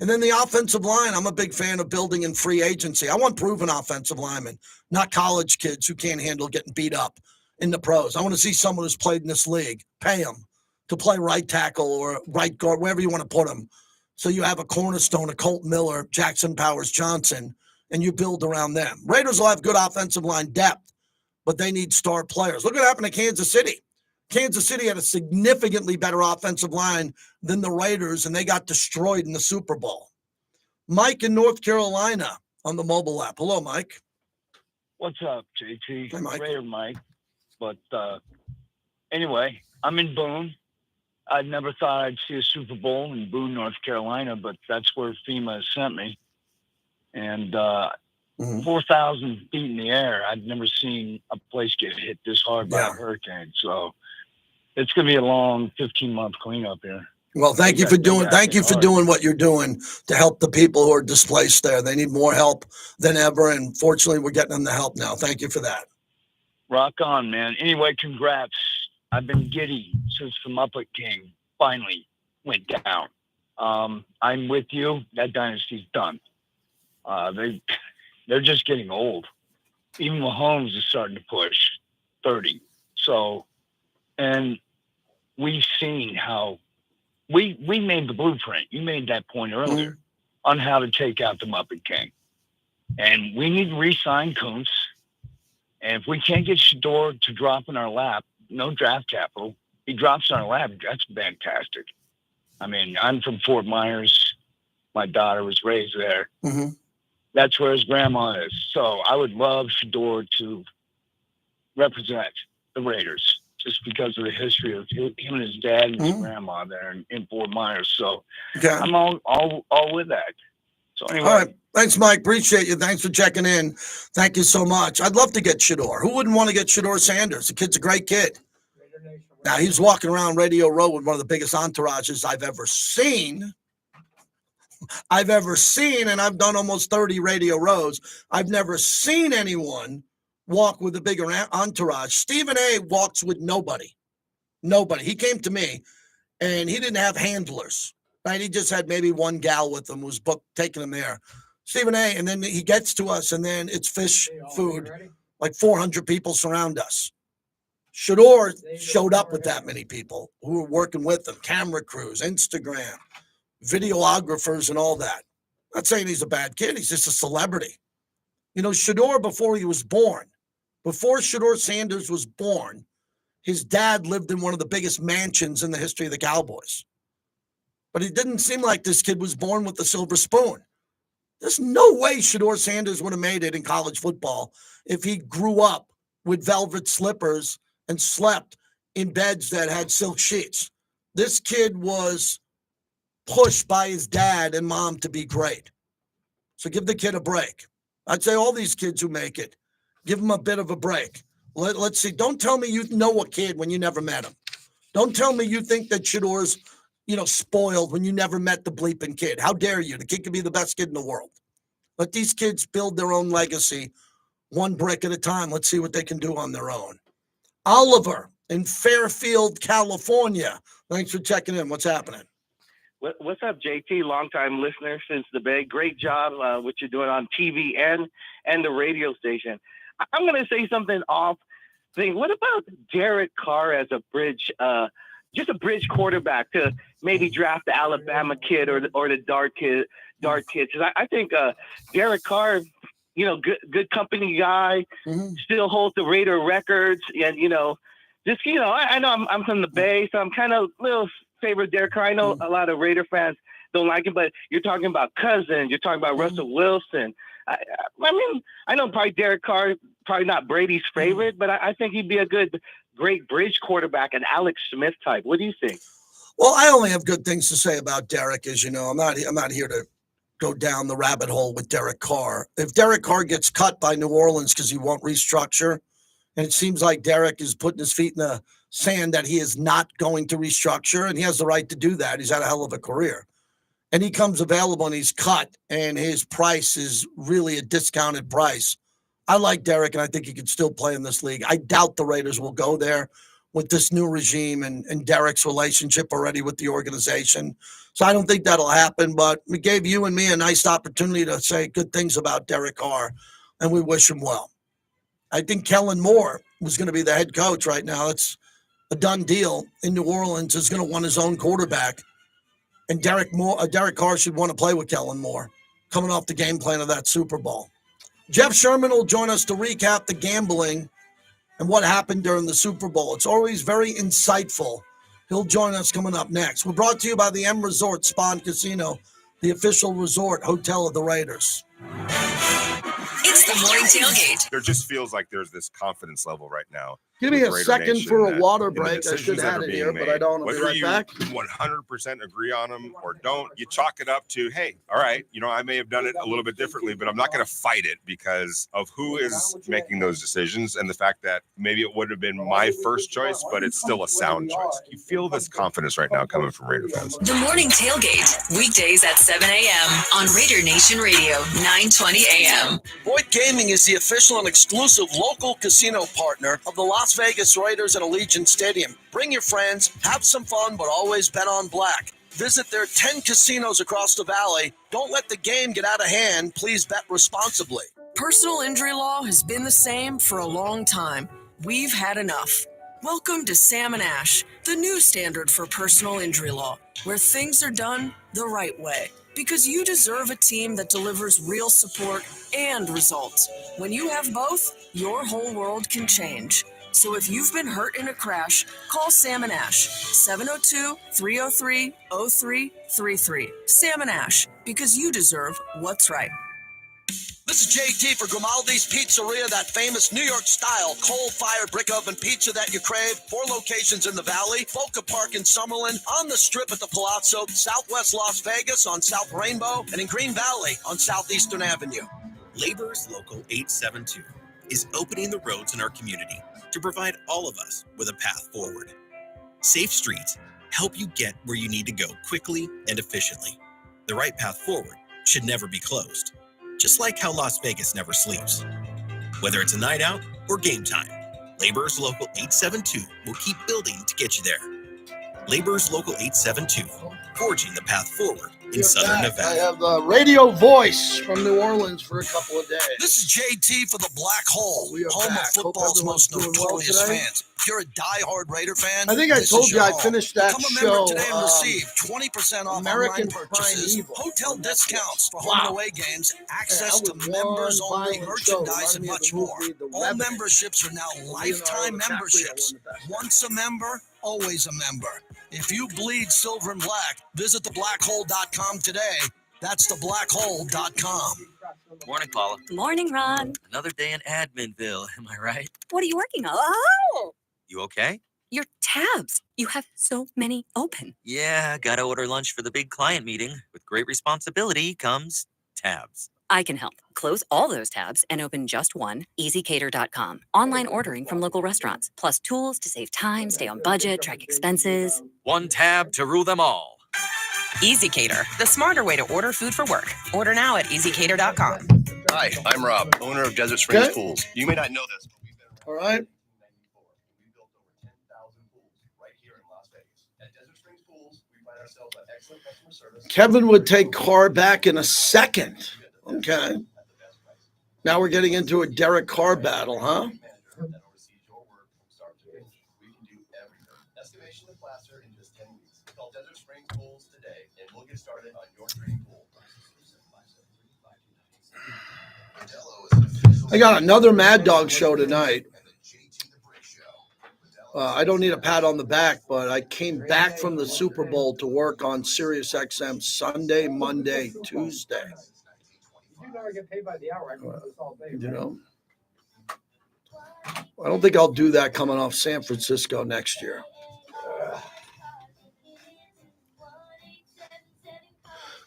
And then the offensive line, I'm a big fan of building in free agency. I want proven offensive linemen, not college kids who can't handle getting beat up in the pros. I want to see someone who's played in this league. Pay them to play right tackle or right guard, wherever you want to put them. So you have a cornerstone, a Colt Miller, Jackson Powers Johnson, and you build around them. Raiders will have good offensive line depth, but they need star players. Look what happened to Kansas City. Kansas City had a significantly better offensive line than the Raiders, and they got destroyed in the Super Bowl. Mike in North Carolina on the mobile app. Hello, Mike.
What's up, JT?
Hi, Mike.
Raider Mike. But anyway, I'm in Boone. I never thought I'd see a Super Bowl in Boone, North Carolina, but that's where FEMA sent me. And 4,000 feet in the air, I've never seen a place get hit this hard by a hurricane. So it's going to be a long 15-month cleanup here.
Well, thank you for doing what you're doing to help the people who are displaced there. They need more help than ever, and fortunately, we're getting them the help now. Thank you for that.
Rock on, man. Anyway, congrats. I've been giddy since the Muppet King finally went down. I'm with you. That dynasty's done. They're just getting old. Even Mahomes is starting to push. 30. So, and we've seen how we made the blueprint. You made that point earlier on how to take out the Muppet King. And we need to re-sign Kuntz. And if we can't get Shador to drop in our lap, no draft capital, he drops in our lap, that's fantastic. I mean, I'm from Fort Myers. My daughter was raised there.
Mm-hmm.
That's where his grandma is. So I would love Shador to represent the Raiders just because of the history of him and his dad and his grandma there in Fort Myers. So I'm all with that. So anyway.
All right. Thanks, Mike. Appreciate you. Thanks for checking in. Thank you so much. I'd love to get Shador. Who wouldn't want to get Shador Sanders? The kid's a great kid. Now, he's walking around Radio Row with one of the biggest entourages I've ever seen. And I've done almost 30 Radio Rows. I've never seen anyone walk with a bigger entourage. Stephen A. walks with nobody. He came to me, and he didn't have handlers. Right? He just had maybe one gal with him who was taking him there. Stephen A. And then he gets to us, and then it's fish, food. Like 400 people surround us. Shador showed up with that many people who were working with him. Camera crews, Instagram, videographers, and all that. I'm not saying he's a bad kid. He's just a celebrity. You know, Shador, before Shador Sanders was born, his dad lived in one of the biggest mansions in the history of the Cowboys. But it didn't seem like this kid was born with the silver spoon. There's no way Shador Sanders would have made it in college football if he grew up with velvet slippers and slept in beds that had silk sheets. This kid was pushed by his dad and mom to be great. So give the kid a break. I'd say all these kids who make it, give them a bit of a break. Let's see. Don't tell me you know a kid when you never met him. Don't tell me you think that Shador's, spoiled when you never met the bleeping kid. How dare you? The kid could be the best kid in the world. Let these kids build their own legacy one brick at a time. Let's see what they can do on their own. Oliver in Fairfield, California. Thanks for checking in. What's happening?
What's up, JT? Longtime listener since the Bay. Great job what you're doing on TV and the radio station. I'm going to say something off thing. What about Derek Carr as a bridge, just a bridge quarterback to maybe draft the Alabama kid or the Dart kid? Because I think Derek Carr, good company guy, still holds the Raider records, and I know I'm from the Bay, so I'm kind of a little favorite Derek Carr. I know a lot of Raider fans don't like him, but you're talking about Cousins, you're talking about Russell Wilson. I mean, I know probably Derek Carr, probably not Brady's favorite, but I think he'd be a great bridge quarterback, an Alex Smith type. What do you think?
Well, I only have good things to say about Derek, as you know. I'm not here to go down the rabbit hole with Derek Carr. If Derek Carr gets cut by New Orleans because he won't restructure, and it seems like Derek is putting his feet in the sand that he is not going to restructure, and he has the right to do that. He's had a hell of a career. And he comes available and he's cut, and his price is really a discounted price. I like Derek, and I think he can still play in this league. I doubt the Raiders will go there with this new regime and Derek's relationship already with the organization. So I don't think that'll happen, but we gave you and me a nice opportunity to say good things about Derek Carr, and we wish him well. I think Kellen Moore was going to be the head coach right now. It's a done deal in New Orleans. Is going to want his own quarterback. And Derek Carr should want to play with Kellen Moore coming off the game plan of that Super Bowl. Jeff Sherman will join us to recap the gambling and what happened during the Super Bowl. It's always very insightful. He'll join us coming up next. We're brought to you by the M Resort Spa and Casino, the official resort hotel of the Raiders.
It's the morning tailgate.
There just feels like there's this confidence level right now.
Give me a second for a water break. I should have it here, but I don't. I'll be right back.
Whether you 100% agree on them or don't, you chalk it up to, hey, all right, I may have done it a little bit differently, but I'm not going to fight it because of who is making those decisions and the fact that maybe it would have been my first choice, but it's still a sound choice. You feel this confidence right now coming from Raider fans.
The morning tailgate, weekdays at 7 a.m. on Raider Nation Radio, 920 a.m.
Boyd Gaming is the official and exclusive local casino partner of the Las Vegas Raiders at Allegiant Stadium. Bring your friends, have some fun, but always bet on black. Visit their 10 casinos across the valley. Don't let the game get out of hand. Please bet responsibly.
Personal injury law has been the same for a long time. We've had enough. Welcome to Sam & Ash, the new standard for personal injury law, where things are done the right way. Because you deserve a team that delivers real support and results. When you have both, your whole world can change. So if you've been hurt in a crash, call Sam & Ash, 702-303-0333. Sam & Ash, because you deserve what's right.
This is JT for Grimaldi's Pizzeria, that famous New York style coal-fired brick oven pizza that you crave. 4 locations in the Valley, Boca Park in Summerlin, on the Strip at the Palazzo, Southwest Las Vegas on South Rainbow, and in Green Valley on Southeastern Avenue.
Laborers Local 872 is opening the roads in our community to provide all of us with a path forward. Safe streets help you get where you need to go quickly and efficiently. The right path forward should never be closed, just like how Las Vegas never sleeps. Whether it's a night out or game time, Laborers Local 872 will keep building to get you there. Laborers Local 872, forging the path forward in Southern Nevada.
I have the radio voice from New Orleans for a couple of days.
This is JT for the Black Hole,
We are
home
back.
of football's
Hope
most
everyone's doing well
notorious
today.
fans. If you're a diehard Raider fan,
I think I
this
told
is
you
your
I
home.
finished that
Become a
show,
member today and receive 20% off
American
online purchases,
Prime Evil.
hotel discounts for home
Wow.
and away games, access
that
to
was
members-only
one violent show.
merchandise, and
Reminded me of
much
the
more.
movie, The
All
Revenant.
memberships are now lifetime memberships. Once a member, always a member. If you bleed silver and black, visit theblackhole.com today. That's theblackhole.com.
Morning, Paula.
Morning, Ron.
Another day in Adminville, am I right?
What are you working on? Oh,
You okay?
your tabs. You have so many open.
Yeah, gotta order lunch for the big client meeting. With great responsibility comes tabs.
I can help. Close all those tabs and open just one, easycater.com. Online ordering from local restaurants, plus tools to save time, stay on budget, track expenses.
One tab to rule them all.
EasyCater, the smarter way to order food for work. Order now at easycater.com.
Hi, I'm Rob, owner of Desert Springs Pools. You may not know this, but we've been around
All right.
we built over 10,000 pools right here in Las Vegas. At Desert Springs Pools, we pride ourselves on excellent customer service.
Kevin would take Carr back in a second. Okay. Now we're getting into a Derek Carr battle, huh?
Excavation and plaster in just 10 weeks. Call Desert Springs Pools today, and we'll get started on your dream pool.
I got another Mad Dog show tonight. I don't need a pat on the back, but I came back from the Super Bowl to work on Sirius XM Sunday, Monday, Tuesday.
You never get paid by the hour. I can do this all day.
You know, I don't think I'll do that coming off San Francisco next year.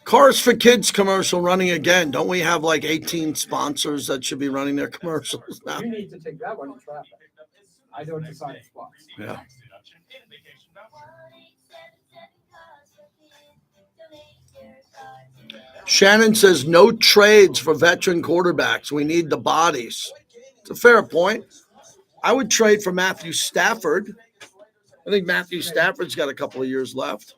Cars for Kids commercial running again. Don't we have like 18 sponsors that should be running their commercials now?
You need to take that one to traffic. I don't decide spots.
Yeah. Shannon says no trades for veteran quarterbacks. We need the bodies. It's a fair point. I would trade for Matthew Stafford. I think Matthew Stafford's got a couple of years left.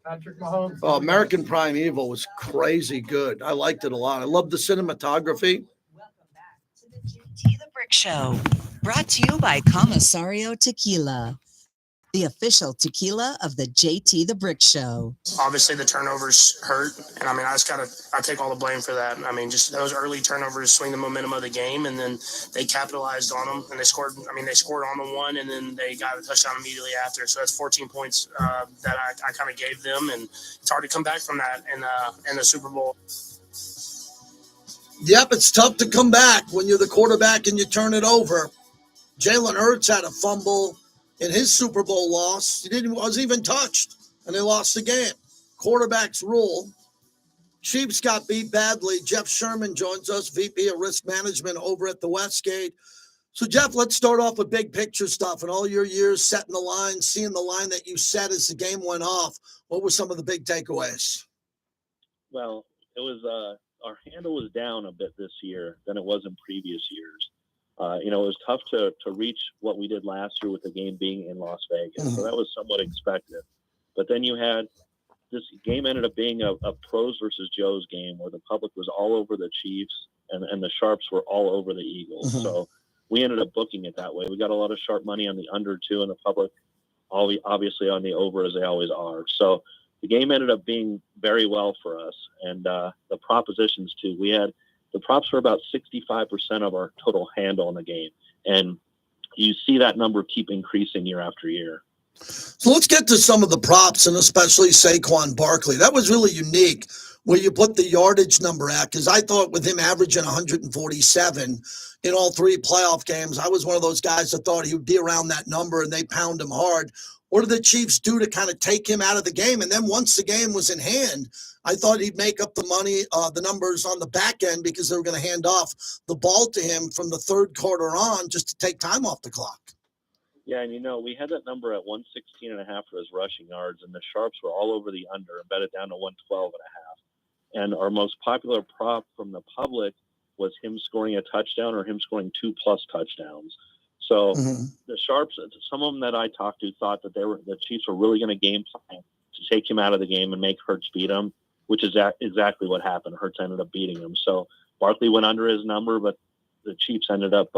Patrick Mahomes.
Oh, American Prime Evil was crazy good. I liked it a lot. I love the cinematography.
JT the Brick Show, brought to you by Comisario Tequila, the official tequila of the JT the Brick Show.
Obviously, the turnovers hurt, and I mean, I take all the blame for that. I mean, just those early turnovers swing the momentum of the game, and then they capitalized on them, and they scored. I mean, they scored on the one, and then they got a touchdown immediately after. So that's 14 points that I kind of gave them, and it's hard to come back from that in the Super Bowl.
Yep, it's tough to come back when you're the quarterback and you turn it over. Jalen Hurts had a fumble in his Super Bowl loss. He wasn't even touched, and they lost the game. Quarterbacks rule. Chiefs got beat badly. Jeff Sherman joins us, VP of Risk Management over at the Westgate. So, Jeff, let's start off with big picture stuff. In all your years setting the line, seeing the line that you set as the game went off, what were some of the big takeaways?
Well, it was our handle was down a bit this year than it was in previous years. It was tough to reach what we did last year with the game being in Las Vegas. So that was somewhat expected. But then you had this game ended up being a pros versus Joes game where the public was all over the Chiefs and the Sharps were all over the Eagles. So we ended up booking it that way. We got a lot of sharp money on the under too, and the public obviously on the over, as they always are. So the game ended up being very well for us, and the propositions too. We had the props were about 65% of our total handle in the game, and you see that number keep increasing year after year.
So let's get to some of the props, and especially Saquon Barkley. That was really unique where you put the yardage number at, because I thought with him averaging 147 in all three playoff games, I was one of those guys that thought he would be around that number, and they pound him hard. What did the Chiefs do to kind of take him out of the game? And then once the game was in hand, I thought he'd make up the money, the numbers on the back end, because they were going to hand off the ball to him from the third quarter on just to take time off the clock.
Yeah, and we had that number at 116.5 for his rushing yards, and the sharps were all over the under and bet it down to 112.5. And our most popular prop from the public was him scoring a touchdown or him scoring 2+ touchdowns. So the sharps, some of them that I talked to thought that the Chiefs were really going to game plan to take him out of the game and make Hurts beat him, which is exactly what happened. Hurts ended up beating him. So Barkley went under his number, but the Chiefs ended up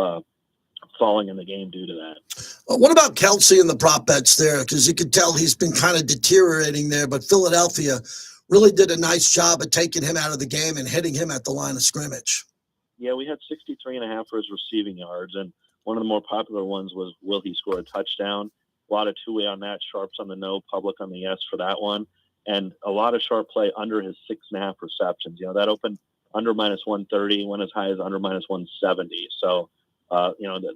falling in the game due to that.
What about Kelsey and the prop bets there? Because you could tell he's been kind of deteriorating there, but Philadelphia really did a nice job of taking him out of the game and hitting him at the line of scrimmage.
Yeah, we had 63.5 for his receiving yards, and one of the more popular ones was, will he score a touchdown? A lot of two-way on that, sharps on the no, public on the yes for that one, and a lot of sharp play under his 6.5 receptions. That opened under -130, went as high as under -170. So,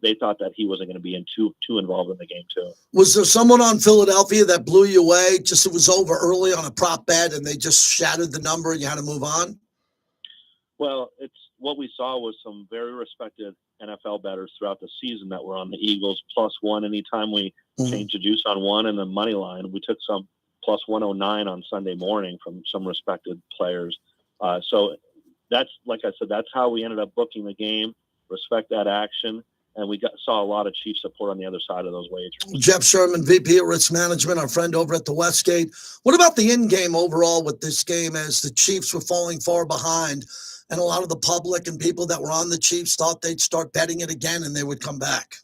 they thought that he wasn't going to be too involved in the game too.
Was there someone on Philadelphia that blew you away? Just it was over early on a prop bet and they just shattered the number and you had to move on?
Well, it's what we saw was some very respected NFL bettors throughout the season that were on the Eagles +1 anytime we changed the juice on one, and the money line. We took some +109 on Sunday morning from some respected players. So that's, like I said, that's how we ended up booking the game. Respect that action, and we saw a lot of Chief support on the other side of those wagers.
Jeff Sherman, VP of Risk Management, our friend over at the Westgate. What about the end game overall with this game, as the Chiefs were falling far behind, and a lot of the public and people that were on the Chiefs thought they'd start betting it again and they would come back?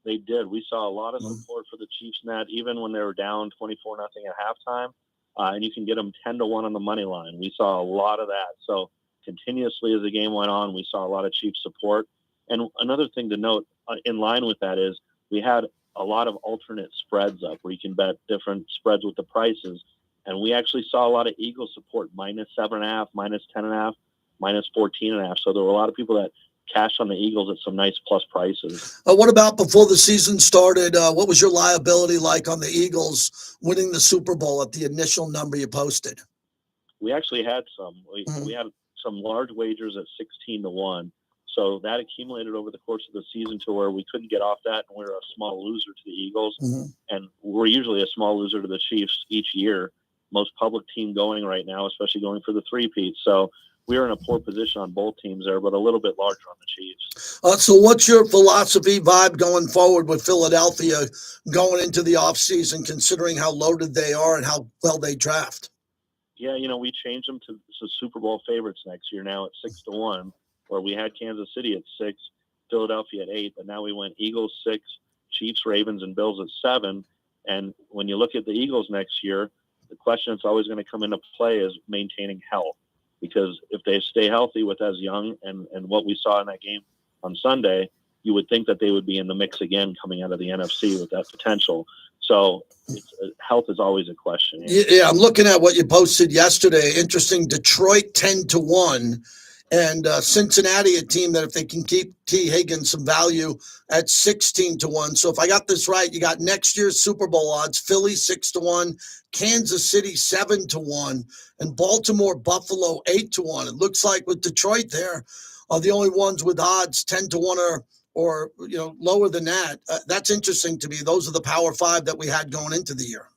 They did. We saw a lot of support for the Chiefs in that, even when they were down 24-0 at halftime, and you can get them 10-1 on the money line. We saw a lot of that. So continuously as the game went on, we saw a lot of Chiefs support. And another thing to note in line with that is we had a lot of alternate spreads up where you can bet different spreads with the prices. And we actually saw a lot of Eagles support -7.5, -10.5, -14.5. So there were a lot of people that cashed on the Eagles at some nice plus prices.
What about before the season started? What was your liability like on the Eagles winning the Super Bowl at the initial number you posted?
We actually had some. We had some large wagers at 16-1. So that accumulated over the course of the season to where we couldn't get off that, and we were a small loser to the Eagles. And we're usually a small loser to the Chiefs each year. Most public team going right now, especially going for the three-peat. So we were in a poor position on both teams there, but a little bit larger on the Chiefs.
So what's your philosophy vibe going forward with Philadelphia going into the offseason, considering how loaded they are and how well they draft?
Yeah, we changed them to Super Bowl favorites next year now at 6-1, where we had Kansas City at 6, Philadelphia at 8, but now we went Eagles 6, Chiefs, Ravens, and Bills at 7. And when you look at the Eagles next year, the question that's always going to come into play is maintaining health. Because if they stay healthy with as young and what we saw in that game on Sunday, you would think that they would be in the mix again coming out of the NFC with that potential. So health is always a question.
Yeah, I'm looking at what you posted yesterday. Interesting. Detroit 10-1, and Cincinnati, a team that if they can keep T. Higgins some value at 16-1. So if I got this right, you got next year's Super Bowl odds: Philly 6-1, Kansas City 7-1, and Baltimore, Buffalo 8-1. It looks like with Detroit there are the only ones with odds 10-1 or lower than that. That's interesting to me. Those are the Power Five that we had going into the year.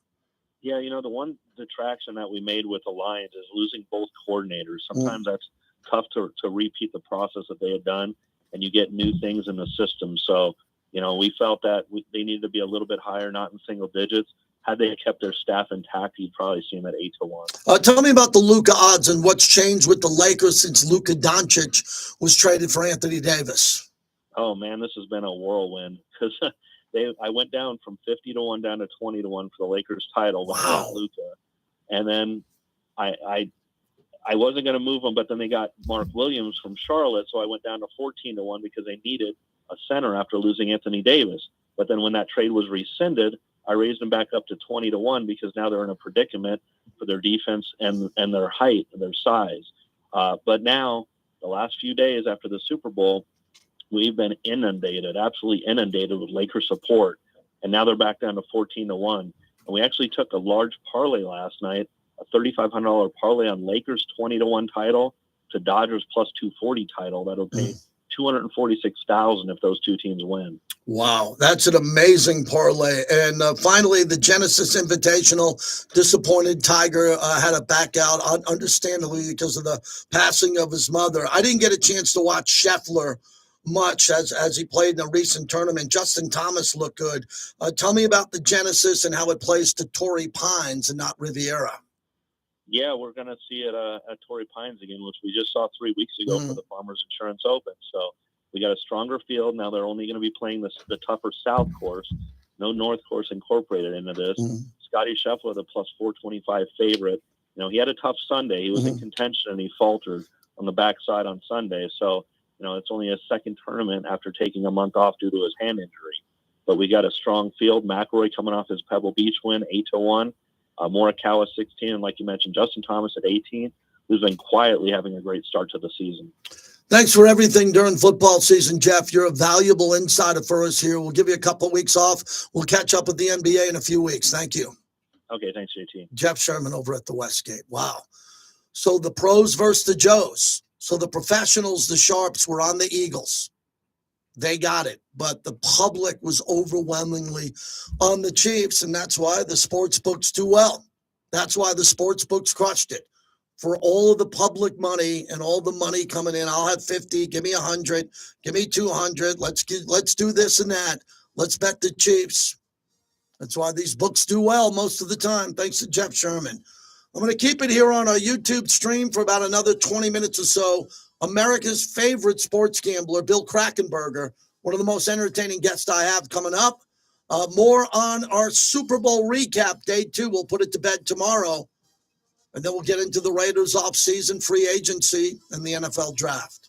Yeah, the one detraction that we made with the Lions is losing both coordinators. Sometimes that's tough to repeat the process that they had done, and you get new things in the system. So, we felt that they needed to be a little bit higher, not in single digits. Had they kept their staff intact, you'd probably see them at 8-1.
Tell me about the Luka odds and what's changed with the Lakers since Luka Doncic was traded for Anthony Davis.
Oh man, this has been a whirlwind because I went down from 50-1 down to 20-1 for the Lakers title when I got Luka, and then I wasn't going to move them, but then they got Mark Williams from Charlotte, so I went down to 14-1 because they needed a center after losing Anthony Davis. But then when that trade was rescinded, I raised them back up to 20-1 because now they're in a predicament for their defense and their height and their size. But now, the last few days after the Super Bowl, we've been inundated, absolutely inundated with Lakers support. And now they're back down to 14-1. And we actually took a large parlay last night, a $3,500 parlay on Lakers 20-1 title to Dodgers plus 240 title. That'll pay $246,000 if those two teams win.
Wow, that's an amazing parlay. And finally, the Genesis Invitational, disappointed Tiger had to back out, understandably, because of the passing of his mother. I didn't get a chance to watch Scheffler much as he played in a recent tournament. Justin Thomas looked good. Tell me about the Genesis and how it plays to Torrey Pines and not Riviera.
Yeah, we're going to see it at Torrey Pines again, which we just saw 3 weeks ago for the Farmers Insurance Open. So we got a stronger field. Now they're only going to be playing the tougher South course. No North course incorporated into this. Scotty Scheffler, the plus 425 favorite. You know, he had a tough Sunday. He was in contention and he faltered on the backside on Sunday. So, you know, it's only a second tournament after taking a month off due to his hand injury. But we got a strong field. McIlroy coming off his Pebble Beach win, 8-1. Morikawa 16, and like you mentioned, Justin Thomas at 18, who's been quietly having a great start to the season.
Thanks for everything during football season, Jeff. You're a valuable insider for us here. We'll give you a couple of weeks off. We'll catch up with the NBA in a few weeks. Thank you.
Okay, thanks, JT.
Jeff Sherman over at the Westgate. Wow. So the pros versus the Joes. So the professionals, the Sharps, were on the Eagles. They got it, but the public was overwhelmingly on the Chiefs, and that's why the sports books do well. That's why the sports books crushed it. For all of the public money and all the money coming in, I'll have 50, give me 100, give me 200, let's do this and that. Let's bet the Chiefs. That's why these books do well most of the time, thanks to Jeff Sherman. I'm going to keep it here on our YouTube stream for about another 20 minutes or so. America's favorite sports gambler, Bill Krakenberger, one of the most entertaining guests I have coming up. More on our Super Bowl recap, day 2. We'll put it to bed tomorrow. And then we'll get into the Raiders offseason, free agency, and the NFL draft.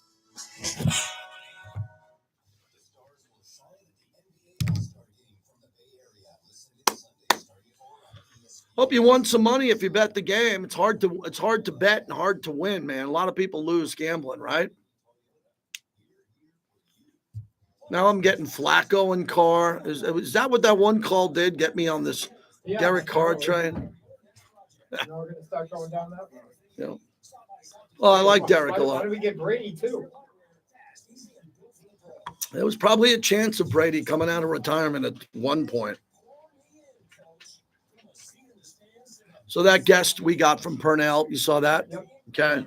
Hope you won some money if you bet the game. It's hard to bet and hard to win, man. A lot of people lose gambling, right? Now I'm getting Flacco and Carr. Is that what that one call did? Get me on this Derek Carr train?
Now we're going to start going down that road.
Yeah. Well, I like Derek a lot.
Why do we get Brady too?
There was probably a chance of Brady coming out of retirement at one point. So that guest we got from Purnell, you saw that?
Yep.
Okay.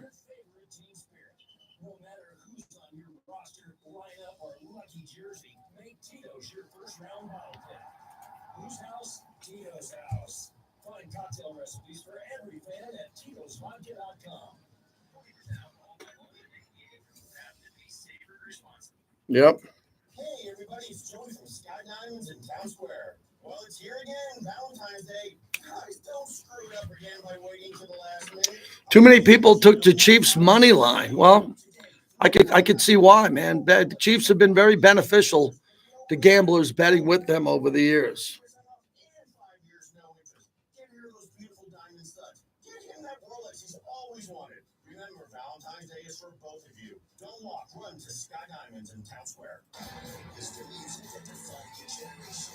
Cocktail recipes for every fan at Tito'sVodka.com.
Yep.
Hey, everybody, it's Joey from Sky Diamonds in Town Square. Well, it's here again, Valentine's Day. Guys, don't screw it up again by waiting to the last minute.
Too many people took the Chiefs money line. Well, I could see why, man. The Chiefs have been very beneficial to gamblers betting with them over the years.
Remember, Valentine's Day is for both of you. Don't walk, run to Sky Diamonds in Town Square. Is the music that defines your generation?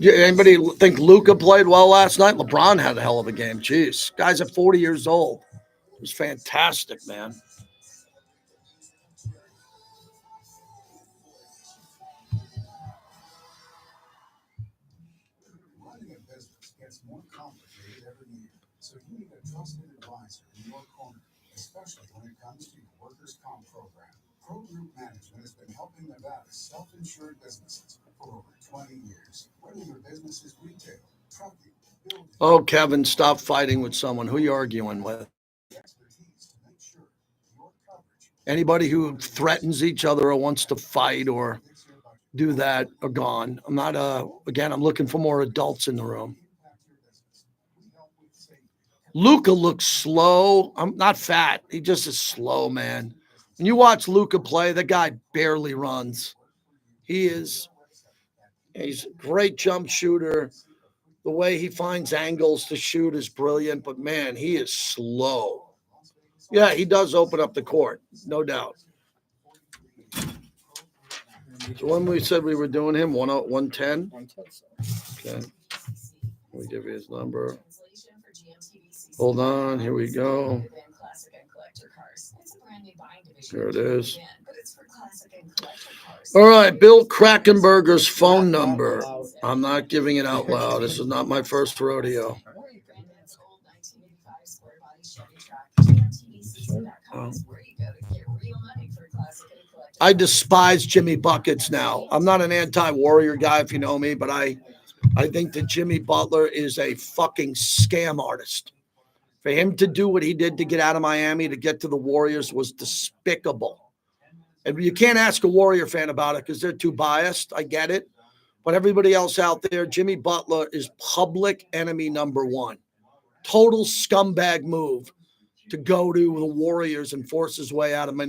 Yeah, anybody think Luka played well last night? LeBron had a hell of a game. Jeez, guy's at 40 years old. It was fantastic, man.
Running a business gets more complicated every year, so you need a trusted advisor in your corner, especially when it comes to your workers' comp program. Pro Group Management Management has been helping Nevada's self-insured businesses for over 20 years. Whether your business is retail, trucking, building,
Oh, Kevin, stop fighting with someone. Who are you arguing with?
expertise to make sure your coverage
Anybody who threatens each other or wants to fight or do that are gone. I'm not, again, I'm looking for more adults in the room. Luca looks slow. I'm not fat. He just is slow, man. When you watch Luca play, that guy barely runs. He's a great jump shooter. The way he finds angles to shoot is brilliant, but man, he is slow. Yeah, he does open up the court, no doubt. So when we said we were doing him, 110? Okay. Let me give you his number. Hold on, here we go. Here it is. All right, Bill Krakenberger's phone number. I'm not giving it out loud. This is not my first rodeo. I despise Jimmy Buckets now. I'm not an anti-Warrior guy, if you know me, but I think that Jimmy Butler is a fucking scam artist. For him to do what he did to get out of Miami to get to the Warriors was despicable. And you can't ask a Warrior fan about it because they're too biased. I get it. But everybody else out there, Jimmy Butler is public enemy number one. Total scumbag move to go to the Warriors and force his way out of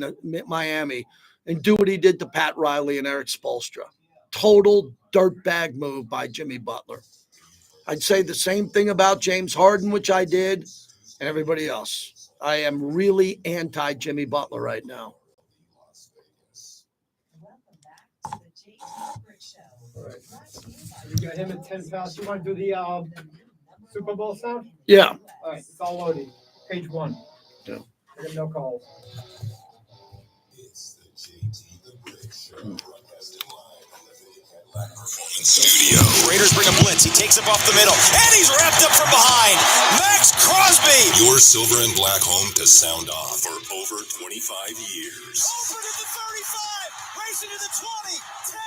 Miami and do what he did to Pat Riley and Eric Spoelstra. Total dirtbag move by Jimmy Butler. I'd say the same thing about James Harden, which I did, and everybody else. I am really anti-Jimmy Butler right now.
All right. You got him at 10 past. You want to do the Super Bowl sound?
Yeah.
All right, it's all loaded. Page 1.
Yeah.
I got no calls.
It's the JT the Brick Show. Studio. Raiders bring a blitz. He takes it off the middle, and he's wrapped up from behind. Max Crosby. Your silver and black home to sound off for over 25 years. Over to the 35, racing to the 20, 10,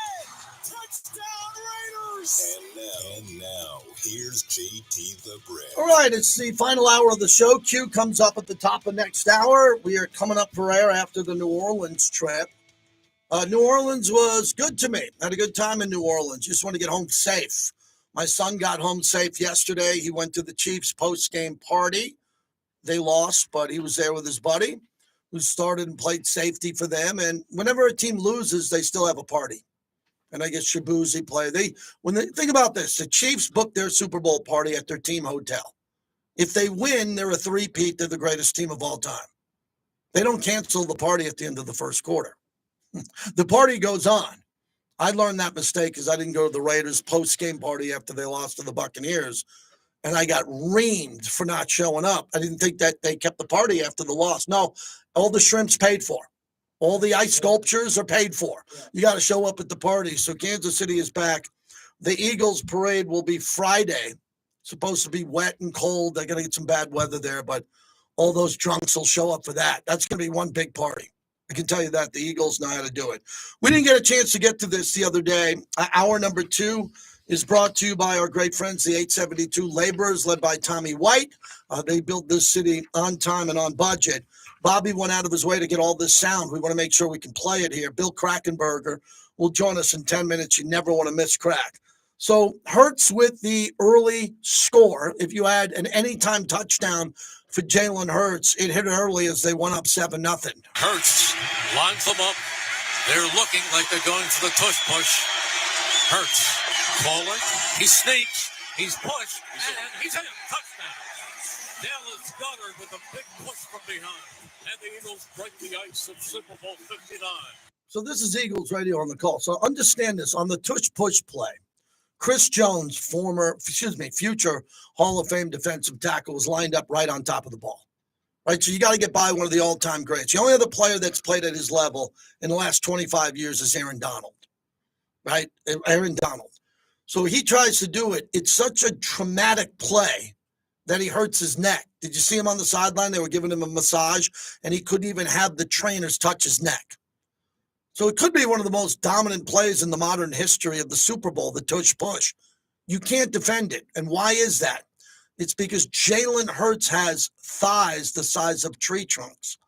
touchdown Raiders. And now, here's JT the Brick.
All right, it's the final hour of the show. Q comes up at the top of next hour. We are coming up for air after the New Orleans trip. New Orleans was good to me. Had a good time in New Orleans. Just want to get home safe. My son got home safe yesterday. He went to the Chiefs post-game party. They lost, but he was there with his buddy who started and played safety for them. And whenever a team loses, they still have a party. And I guess Shabuzi play. Think about this. The Chiefs booked their Super Bowl party at their team hotel. If they win, they're a three-peat. They're the greatest team of all time. They don't cancel the party at the end of the first quarter. The party goes on. I learned that mistake because I didn't go to the Raiders post-game party after they lost to the Buccaneers, and I got reamed for not showing up. I didn't think that they kept the party after the loss. No, all the shrimps paid for. All the ice sculptures are paid for. You got to show up at the party. So Kansas City is back. The Eagles parade will be Friday. Supposed to be wet and cold. They're going to get some bad weather there, but all those drunks will show up for that. That's going to be one big party. I can tell you that the Eagles know how to do it. We didn't get a chance to get to this the other day. Hour number 2 is brought to you by our great friends, the 872 Laborers, led by Tommy White. They built this city on time and on budget. Bobby went out of his way to get all this sound. We want to make sure we can play it here. Bill Krakenberger will join us in 10 minutes. You never want to miss Crack. So Hurts with the early score. If you had an anytime touchdown for Jalen Hurts, it hit early as they went up 7-0.
Hurts lines them up. They're looking like they're going for the tush push. Hurts forward. He sneaks. He's pushed. And he's in. Touchdown. Dallas Goddard with a big push from behind. And the Eagles break the ice of Super Bowl 59.
So this is Eagles Radio on the call. So understand this. On the tush push play, Chris Jones, future Hall of Fame defensive tackle, was lined up right on top of the ball. Right, so you got to get by one of the all-time greats. The only other player that's played at his level in the last 25 years is Aaron Donald. Right, Aaron Donald. So he tries to do it. It's such a traumatic play that he hurts his neck. Did you see him on the sideline? They were giving him a massage, and he couldn't even have the trainers touch his neck. So it could be one of the most dominant plays in the modern history of the Super Bowl, the tush push. You can't defend it. And why is that? It's because Jalen Hurts has thighs the size of tree trunks.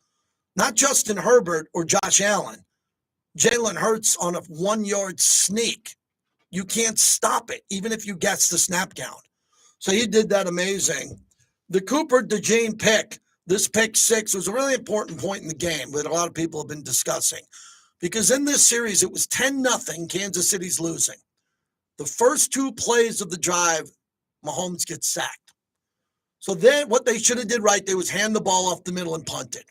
Not Justin Herbert or Josh Allen. Jalen Hurts on a 1-yard sneak. You can't stop it, even if you guess the snap count. So he did that amazing. The Cooper DeJean pick, this pick 6, was a really important point in the game that a lot of people have been discussing. Because in this series, it was 10-0, Kansas City's losing. The first 2 plays of the drive, Mahomes gets sacked. So then what they should have did right there was hand the ball off the middle and punt it.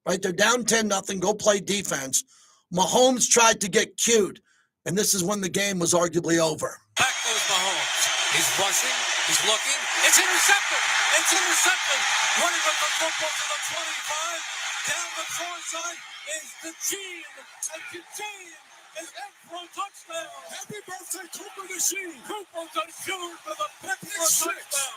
Right? They're down 10-0, go play defense. Mahomes tried to get cute, and this is when the game was arguably over.
Back goes Mahomes. He's rushing. He's looking. It's intercepted. It's intercepted. Running with the football to the 25. Down the far side is the Gene. And Gene is in for a touchdown. Happy birthday, Cooper DeJean. Cooper DeJean for the pick for a touchdown.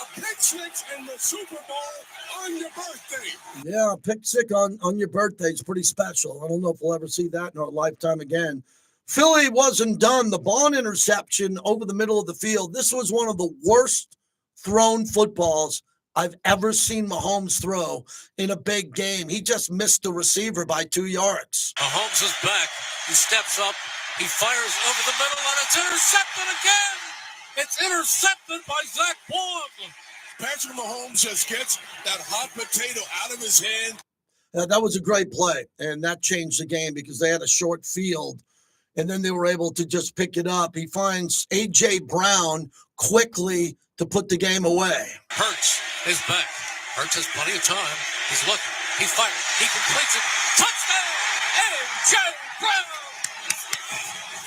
A pick 6 in the Super Bowl on your birthday.
Yeah, a pick 6 on your birthday is pretty special. I don't know if we'll ever see that in our lifetime again. Philly wasn't done. The Bond interception over the middle of the field. This was one of the worst thrown footballs I've ever seen Mahomes throw in a big game. He just missed the receiver by 2 yards.
Mahomes is back. He steps up. He fires over the middle, and it's intercepted again. It's intercepted by Zach Bond.
Patrick Mahomes just gets that hot potato out of his hand.
That was a great play, and that changed the game because they had a short field, and then they were able to just pick it up. He finds A.J. Brown quickly to put the game away.
Hurts is back. Hurts has plenty of time. He's looking. He fires. He completes it. Touchdown! A.J. Brown!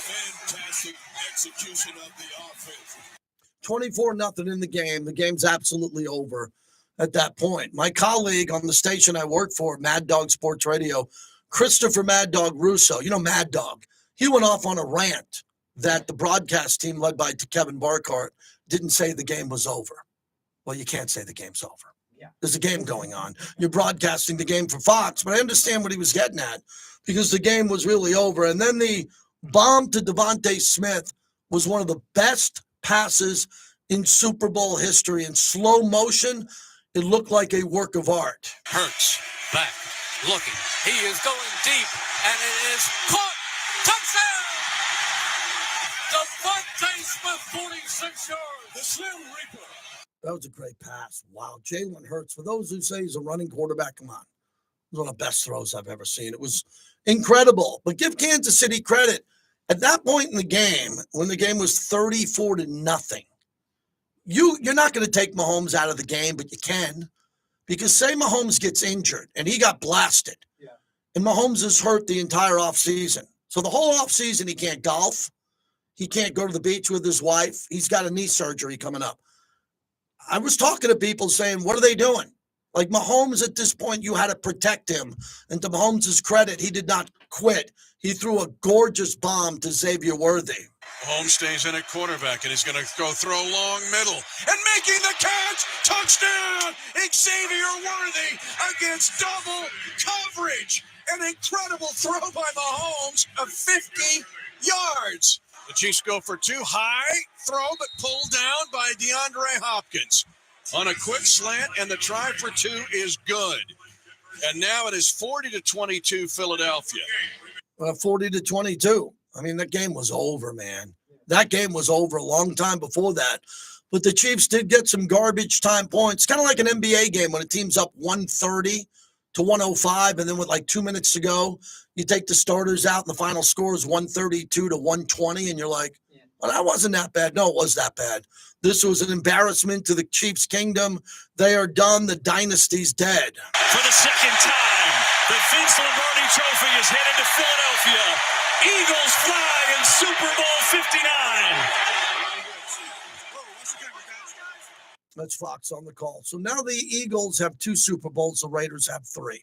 Fantastic execution of the offense.
24-0 in the game. The game's absolutely over at that point. My colleague on the station I work for, Mad Dog Sports Radio, Christopher Mad Dog Russo, you know Mad Dog, he went off on a rant that the broadcast team led by Kevin Barkart didn't say the game was over. Well, you can't say the game's over.
Yeah.
There's a game going on. You're broadcasting the game for Fox, but I understand what he was getting at because the game was really over. And then the bomb to Devontae Smith was one of the best passes in Super Bowl history. In slow motion, it looked like a work of art.
Hurts back, looking. He is going deep, and it is caught. Touchdown! Devontae Smith, 46 yards. The Slim Reaper.
That was a great pass. Wow. Jalen Hurts, for those who say he's a running quarterback, come on. It was one of the best throws I've ever seen. It was incredible. But give Kansas City credit. At that point in the game, when the game was 34-0, you're not going to take Mahomes out of the game, but you can. Because say Mahomes gets injured, and he got blasted.
Yeah.
And Mahomes is hurt the entire offseason. So the whole offseason, he can't golf. He can't go to the beach with his wife. He's got a knee surgery coming up. I was talking to people saying, what are they doing? Like Mahomes at this point, you had to protect him. And to Mahomes' credit, he did not quit. He threw a gorgeous bomb to Xavier Worthy.
Mahomes stays in at quarterback and he's going to go throw long middle. And making the catch! Touchdown! Xavier Worthy against double coverage. An incredible throw by Mahomes of 50 yards. The Chiefs go for 2 high throw, but pulled down by DeAndre Hopkins on a quick slant, and the try for 2 is good. And now it is 40-22 Philadelphia.
40-22. I mean, that game was over, man. That game was over a long time before that. But the Chiefs did get some garbage time points, kind of like an NBA game when a team's up 130 to 105, and then with like 2 minutes to go, you take the starters out, and the final score is 132 to 120, and you're like, well, that wasn't that bad. No, it was that bad. This was an embarrassment to the Chiefs' kingdom. They are done. The dynasty's dead.
For the second time, the Vince Lombardi Trophy is headed to Philadelphia. Eagles fly in Super Bowl 59.
That's Fox on the call. So now the Eagles have 2 Super Bowls. The Raiders have 3.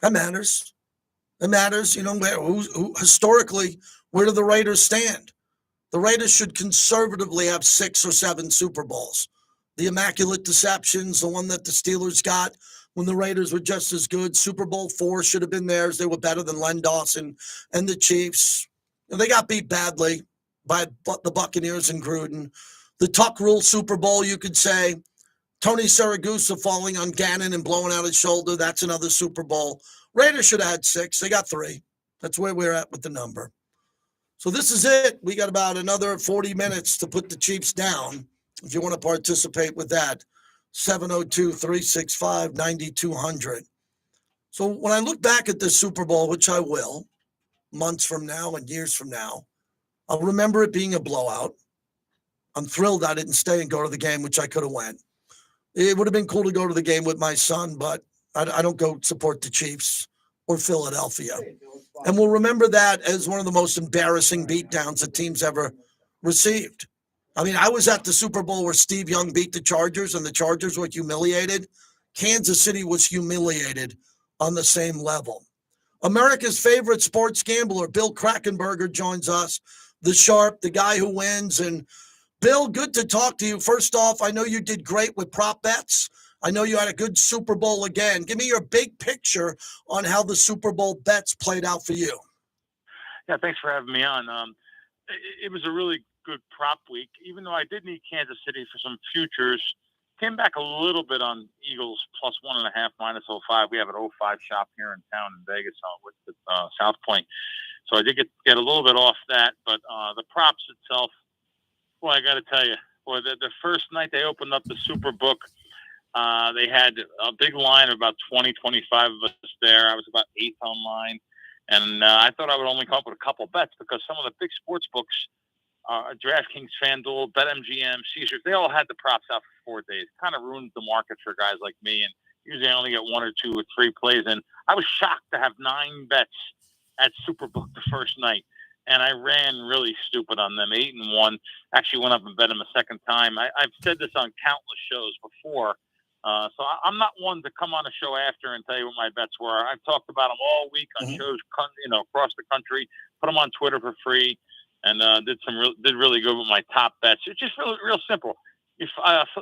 That matters. It matters. You know, who historically, where do the Raiders stand? The Raiders should conservatively have 6 or 7 Super Bowls. The Immaculate Deceptions, the one that the Steelers got, when the Raiders were just as good. Super Bowl IV should have been theirs. They were better than Len Dawson and the Chiefs. They got beat badly by the Buccaneers and Gruden. The Tuck Rule Super Bowl, you could say. Tony Siragusa falling on Gannon and blowing out his shoulder. That's another Super Bowl. Raiders should have had 6. They got 3. That's where we're at with the number. So this is it. We got about another 40 minutes to put the Chiefs down. If you want to participate with that, 702-365-9200. So when I look back at this Super Bowl, which I will, months from now and years from now, I'll remember it being a blowout. I'm thrilled I didn't stay and go to the game, which I could have went. It would have been cool to go to the game with my son, but I don't go support the Chiefs or Philadelphia. And we'll remember that as one of the most embarrassing beatdowns that teams ever received. I mean, I was at the Super Bowl where Steve Young beat the Chargers and the Chargers were humiliated. Kansas City was humiliated on the same level. America's favorite sports gambler, Bill Krakenberger, joins us, the Sharp, the guy who wins. And Bill, good to talk to you. First off, I know you did great with prop bets. I know you had a good Super Bowl again. Give me your big picture on how the Super Bowl bets played out for you.
Yeah, thanks for having me on. It was a really good prop week, even though I did need Kansas City for some futures. Came back a little bit on Eagles plus 1.5 minus 05. We have an 05 shop here in town in Vegas with South Point. So I did get a little bit off that, but the props itself, boy, I got to tell you, boy, the first night they opened up the Superbook, they had a big line of about 20, 25 of us there. I was about 8th online. And I thought I would only come up with a couple bets because some of the big sports books, DraftKings, FanDuel, BetMGM, Caesars, they all had the props out for 4 days. Kind of ruined the market for guys like me. And usually I only get 1 or 2 or 3 plays. And I was shocked to have 9 bets at Superbook the first night. And I ran really stupid on them, 8-1. Actually went up and bet them a second time. I've said this on countless shows before. So I'm not one to come on a show after and tell you what my bets were. I've talked about them all week on shows, across the country. Put them on Twitter for free, and did really good with my top bets. It's just real simple. If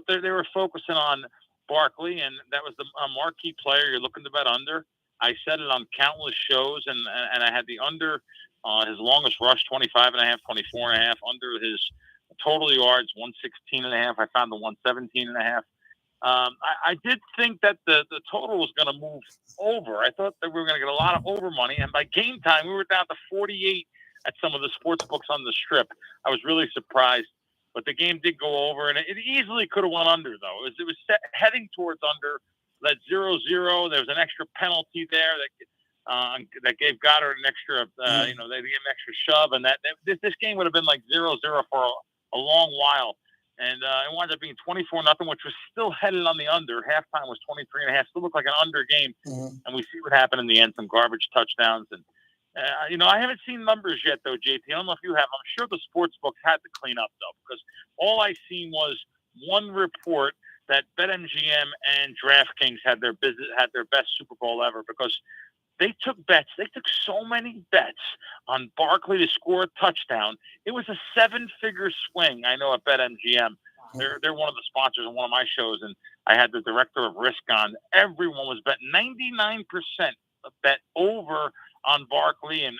they were focusing on Barkley, and that was the marquee player you're looking to bet under. I said it on countless shows, and I had the under his longest rush, 25.5, 24.5, under his total yards, 116.5. I found the 117.5. I did think that the total was going to move over. I thought that we were going to get a lot of over money, and by game time, we were down to 48 at some of the sports books on the Strip. I was really surprised, but the game did go over, and it easily could have went under, though. It was heading towards under, led 0-0. There was an extra penalty there that gave Goddard an extra, they gave him an extra shove, and this game would have been like 0-0 for a long while. And it wound up being 24-0, which was still headed on the under. Halftime was 23.5. Still looked like an under game. And we see what happened in the end, some garbage touchdowns. And, I haven't seen numbers yet, though, JT. I don't know if you have. I'm sure the sports books had to clean up, though, because all I seen was one report that BetMGM and DraftKings had their best Super Bowl ever, because they took bets. They took so many bets on Barkley to score a touchdown. It was a 7-figure swing. I know at BetMGM. They're one of the sponsors of one of my shows, and I had the director of risk on. Everyone was betting 99% bet over on Barkley, and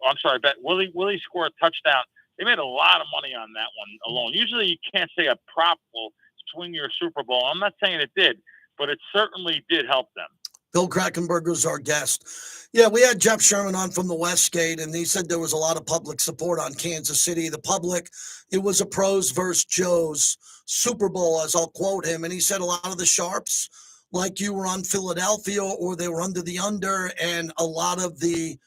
I'm sorry, bet Willie score a touchdown. They made a lot of money on that one alone. Usually you can't say a prop will swing your Super Bowl. I'm not saying it did, but it certainly did help them.
Bill Krakenberger is our guest. Yeah, we had Jeff Sherman on from the Westgate, and he said there was a lot of public support on Kansas City. The public, it was a pros versus Joes Super Bowl, as I'll quote him. And he said a lot of the sharps, like you, were on Philadelphia or they were under the under, and a lot of the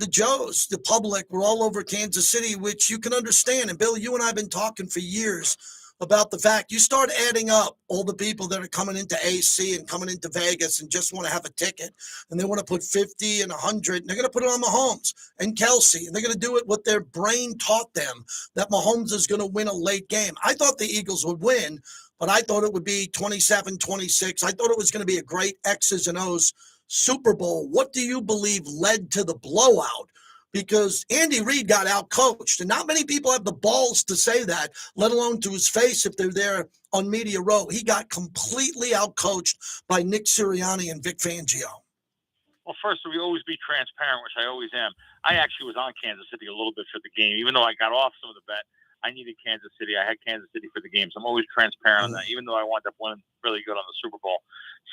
Joes, the public, were all over Kansas City, which you can understand. And Bill, you and I have been talking for years about the fact you start adding up all the people that are coming into AC and coming into Vegas and just want to have a ticket, and they want to put 50 and 100, and they're going to put it on Mahomes and Kelsey, and they're going to do it what their brain taught them, that Mahomes is going to win a late game. I thought the Eagles would win, but I thought it would be 27-26. I thought it was going to be a great X's and O's Super Bowl. What do you believe led to the blowout? Because Andy Reid got out-coached, and not many people have the balls to say that, let alone to his face if they're there on Media Row. He got completely outcoached by Nick Sirianni and Vic Fangio.
Well, first, we always be transparent, which I always am. I actually was on Kansas City a little bit for the game. Even though I got off some of the bet, I needed Kansas City. I had Kansas City for the game. So I'm always transparent on that, even though I wound up winning really good on the Super Bowl.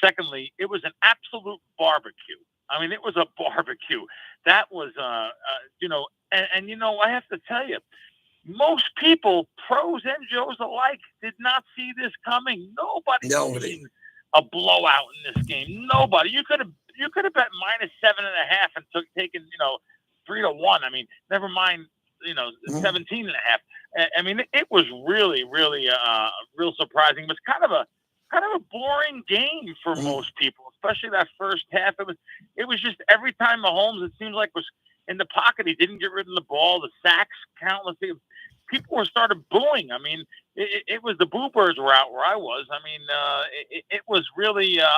Secondly, it was an absolute barbecue. I mean, it was a barbecue. That was, I have to tell you, most people, pros and Joes alike, did not see this coming. Nobody seen a blowout in this game. Nobody. You could have bet -7.5 and taken 3-1. I mean, never mind 17.5. I mean, it was really, really real surprising. It was kind of a boring game for most people, especially that first half. It was just every time Mahomes, it seems like, was in the pocket, he didn't get rid of the ball. The sacks countless. People started booing. I mean, it was the boo birds were out where I was. I mean, it was really a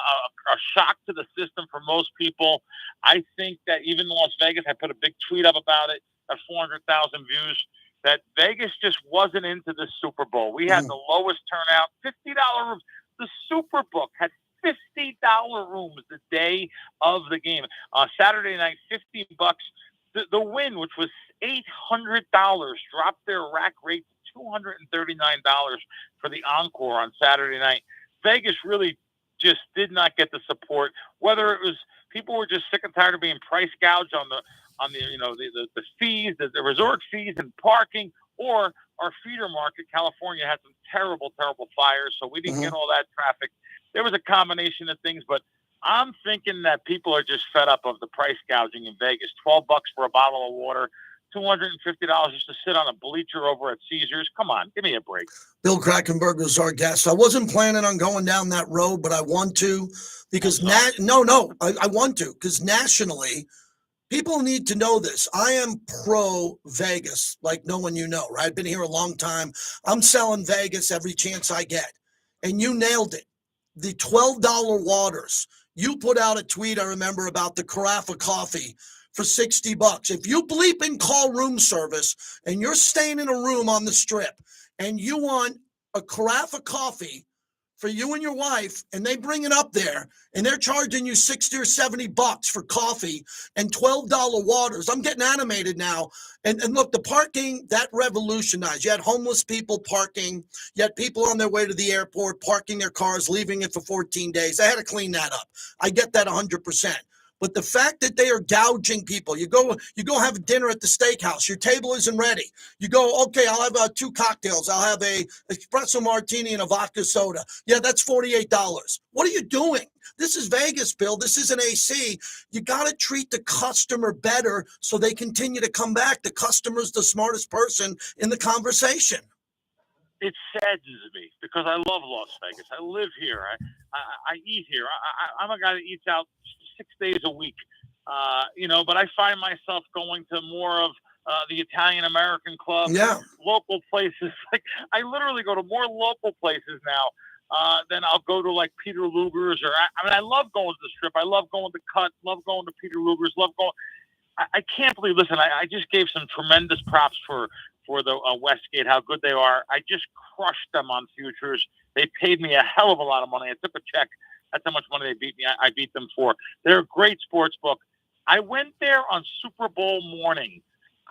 shock to the system for most people. I think that even Las Vegas, I put a big tweet up about it, at 400,000 views, that Vegas just wasn't into the Super Bowl. We had the lowest turnout, $50 rooms. The Superbook had $50 rooms the day of the game. Saturday night, $50. The win, which was $800, dropped their rack rate to $239 for the encore on Saturday night. Vegas really just did not get the support. Whether it was people were just sick and tired of being price gouged on the fees, the resort fees and parking, or our feeder market, California, had some terrible fires, so we didn't get all that traffic. There was a combination of things, but I'm thinking that people are just fed up of the price gouging in Vegas. $12 for a bottle of water, $250 just to sit on a bleacher over at Caesars. Come on, give me a break.
Bill Krackenberger is our guest. I wasn't planning on going down that road, but I want to because I want to because nationally, people need to know this. I am pro Vegas, like no one you know, right? I've been here a long time. I'm selling Vegas every chance I get. And you nailed it. The $12 waters. You put out a tweet, I remember, about the carafe of coffee for $60. If you bleep and call room service and you're staying in a room on the strip and you want a carafe of coffee for you and your wife, and they bring it up there, and they're charging you $60 or $70 for coffee and $12 waters. I'm getting animated now. And look, the parking, that revolutionized. You had homeless people parking. You had people on their way to the airport parking their cars, leaving it for 14 days. I had to clean that up. I get that 100%. But the fact that they are gouging people, you go have dinner at the steakhouse, your table isn't ready. You go, okay, I'll have 2 cocktails. I'll have a espresso martini and a vodka soda. Yeah, that's $48. What are you doing? This is Vegas, Bill. This isn't AC. You got to treat the customer better so they continue to come back. The customer's the smartest person in the conversation.
It saddens me because I love Las Vegas. I live here. I eat here. I'm a guy that eats out 6 days a week, but I find myself going to more of the Italian American club, local places. Like I literally go to more local places now than I'll go to like Peter Luger's I love going to the Strip. I love going to Cut. Love going to Peter Luger's. Love going. I can't believe. Listen, I just gave some tremendous props for the Westgate, how good they are. I just crushed them on futures. They paid me a hell of a lot of money. I took a check. That's how much money they beat me. I beat them for. They're a great sports book. I went there on Super Bowl morning.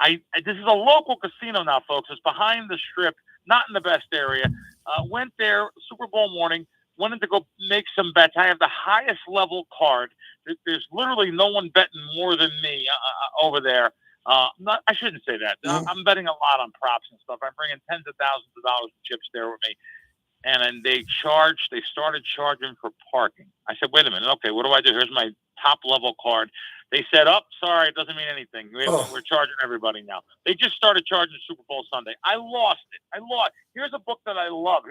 This is a local casino now, folks. It's behind the Strip, not in the best area. Went there Super Bowl morning. Wanted to go make some bets. I have the highest level card. There's literally no one betting more than me over there. I shouldn't say that. I'm betting a lot on props and stuff. I'm bringing tens of thousands of dollars of chips there with me. And then they started charging for parking. I said, wait a minute. Okay, what do I do? Here's my top level card. They said, sorry, it doesn't mean anything. We're charging everybody now. They just started charging Super Bowl Sunday. I lost it. Here's a book that I love.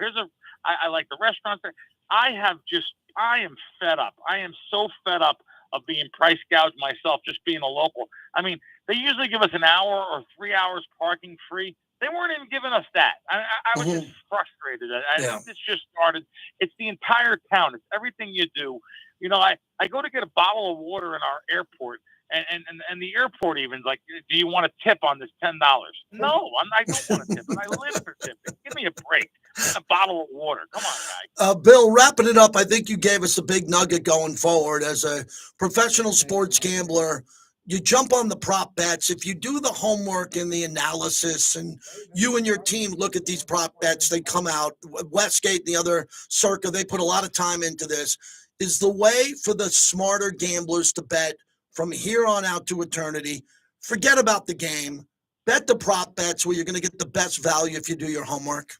I like the restaurants. I am fed up. I am so fed up of being price gouged myself, just being a local. I mean, they usually give us an hour or 3 hours parking free. They weren't even giving us that. I was just frustrated. This just started. It's the entire town. It's everything you do. I go to get a bottle of water in our airport. And the airport even like, do you want to tip on this $10? No, I don't want to tip, and I live for tipping. Give me a break. A bottle of water. Come on, guy.
Bill, wrapping it up, I think you gave us a big nugget going forward. As a professional sports gambler, you jump on the prop bets. If you do the homework and the analysis and you and your team look at these prop bets, they come out. Westgate and the other circa, they put a lot of time into this. Is the way for the smarter gamblers to bet from here on out to eternity. Forget about the game. Bet the prop bets where you're going to get the best value if you do your homework.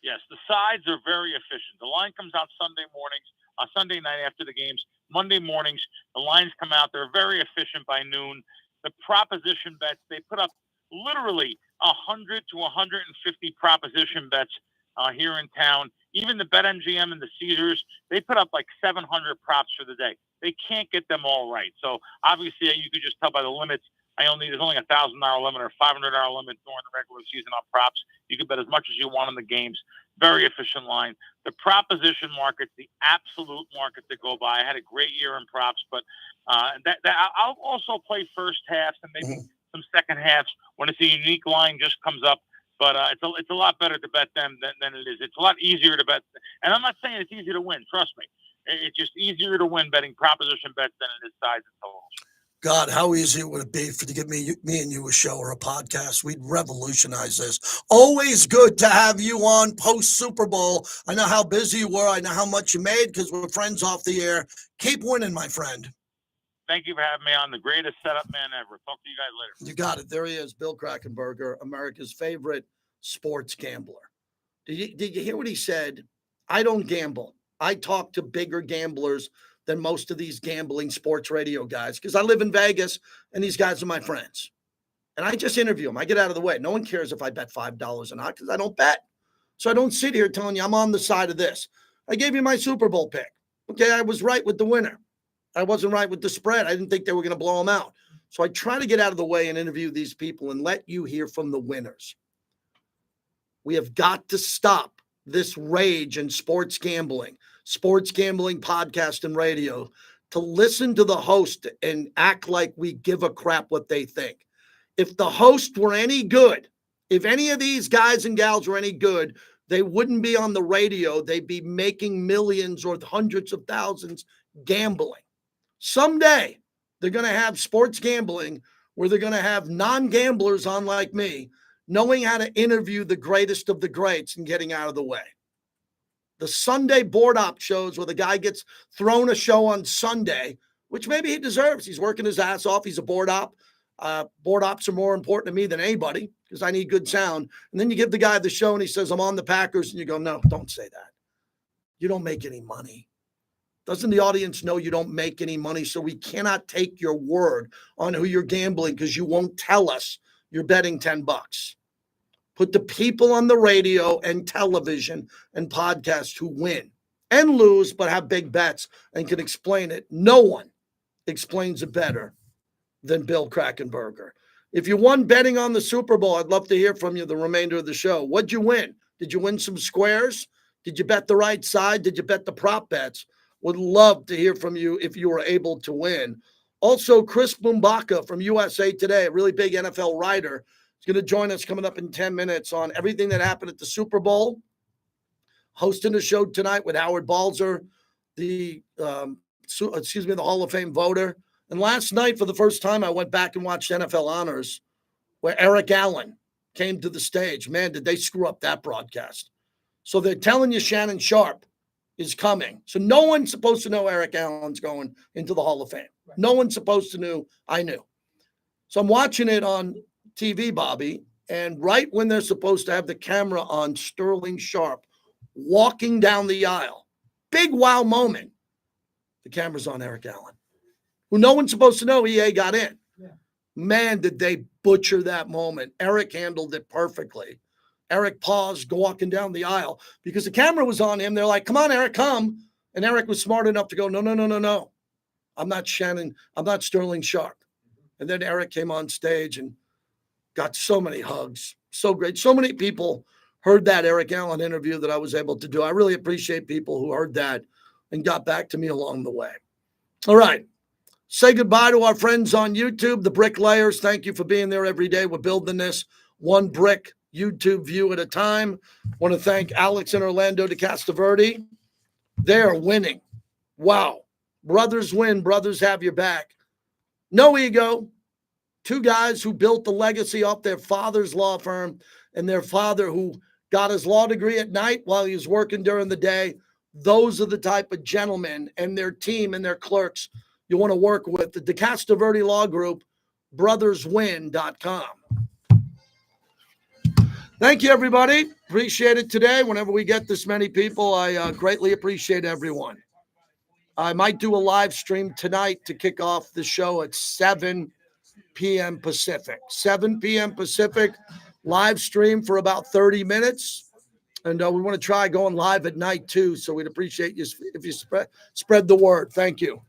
Yes, the sides are very efficient. The line comes out Sunday mornings, Sunday night after the games. Monday mornings, the lines come out. They're very efficient by noon. The proposition bets, they put up literally 100 to 150 proposition bets here in town. Even the BetMGM and the Caesars, they put up like 700 props for the day. They can't get them all right. So obviously, you could just tell by the limits. There's only $1,000 limit or $500 limit during the regular season on props. You can bet as much as you want in the games. Very efficient line. The proposition market's the absolute market to go by. I had a great year in props, but I'll also play first halves and maybe some second halves when it's a unique line just comes up. But it's a lot better to bet them than it is. It's a lot easier to bet. And I'm not saying it's easy to win. Trust me. It's just easier to win betting proposition bets than it is sides and totals.
God, how easy it would it be to give me and you a show or a podcast. We'd revolutionize this. Always good to have you on post Super Bowl. I know how busy you were. I know how much you made because we're friends off the air. Keep winning, my friend.
Thank you for having me on. The greatest setup man ever. Talk to you guys later.
You got it. There he is, Bill Krakenberger, America's favorite sports gambler. Did you hear what he said? I don't gamble. I talk to bigger gamblers than most of these gambling sports radio guys because I live in Vegas and these guys are my friends. And I just interview them. I get out of the way. No one cares if I bet $5 or not because I don't bet. So I don't sit here telling you I'm on the side of this. I gave you my Super Bowl pick. Okay, I was right with the winner. I wasn't right with the spread. I didn't think they were going to blow them out. So I try to get out of the way and interview these people and let you hear from the winners. We have got to stop this rage in sports gambling podcast and radio, to listen to the host and act like we give a crap what they think. If the host were any good, if any of these guys and gals were any good, they wouldn't be on the radio. They'd be making millions or hundreds of thousands gambling. Someday, they're going to have sports gambling where they're going to have non-gamblers on like me, knowing how to interview the greatest of the greats and getting out of the way. The Sunday board op shows where the guy gets thrown a show on Sunday, which maybe he deserves. He's working his ass off. He's a board op. Board ops are more important to me than anybody because I need good sound. And then you give the guy the show and he says, I'm on the Packers. And you go, no, don't say that. You don't make any money. Doesn't the audience know you don't make any money? So we cannot take your word on who you're gambling because you won't tell us you're betting $10. Put the people on the radio and television and podcasts who win and lose, but have big bets and can explain it. No one explains it better than Bill Krakenberger. If you won betting on the Super Bowl, I'd love to hear from you the remainder of the show. What'd you win? Did you win some squares? Did you bet the right side? Did you bet the prop bets? Would love to hear from you if you were able to win. Also, Chris Bumbaka from USA Today, a really big NFL writer, is going to join us coming up in 10 minutes on everything that happened at the Super Bowl. Hosting a show tonight with Howard Balzer, the Hall of Fame voter. And last night, for the first time, I went back and watched NFL Honors, where Eric Allen came to the stage. Man, did they screw up that broadcast. So they're telling you Shannon Sharp is coming. So no one's supposed to know Eric Allen's going into the Hall of Fame. Right. No one's supposed to know. I knew. So I'm watching it on TV, Bobby, and right when they're supposed to have the camera on Sterling Sharp walking down the aisle, big wow moment, the camera's on Eric Allen, who no one's supposed to know EA got in. Yeah. Man, did they butcher that moment. Eric handled it perfectly. Eric paused walking down the aisle because the camera was on him. They're like, come on, Eric, come. And Eric was smart enough to go, no. I'm not Shannon. I'm not Sterling Sharp. And then Eric came on stage and got so many hugs. So great. So many people heard that Eric Allen interview that I was able to do. I really appreciate people who heard that and got back to me along the way. All right. Say goodbye to our friends on YouTube, the Bricklayers. Thank you for being there every day. We're building this one brick YouTube view at a time. Want to thank Alex and Orlando de Castaverde. They're winning. Wow. Brothers win. Brothers have your back. No ego. Two guys who built the legacy off their father's law firm and their father who got his law degree at night while he was working during the day. Those are the type of gentlemen and their team and their clerks you want to work with. The DeCastaverde Law Group, brotherswin.com. Thank you, everybody. Appreciate it today. Whenever we get this many people, I greatly appreciate everyone. I might do a live stream tonight to kick off the show at 7 p.m. Pacific. 7 p.m. Pacific, live stream for about 30 minutes. And we want to try going live at night, too. So we'd appreciate you if you spread the word. Thank you.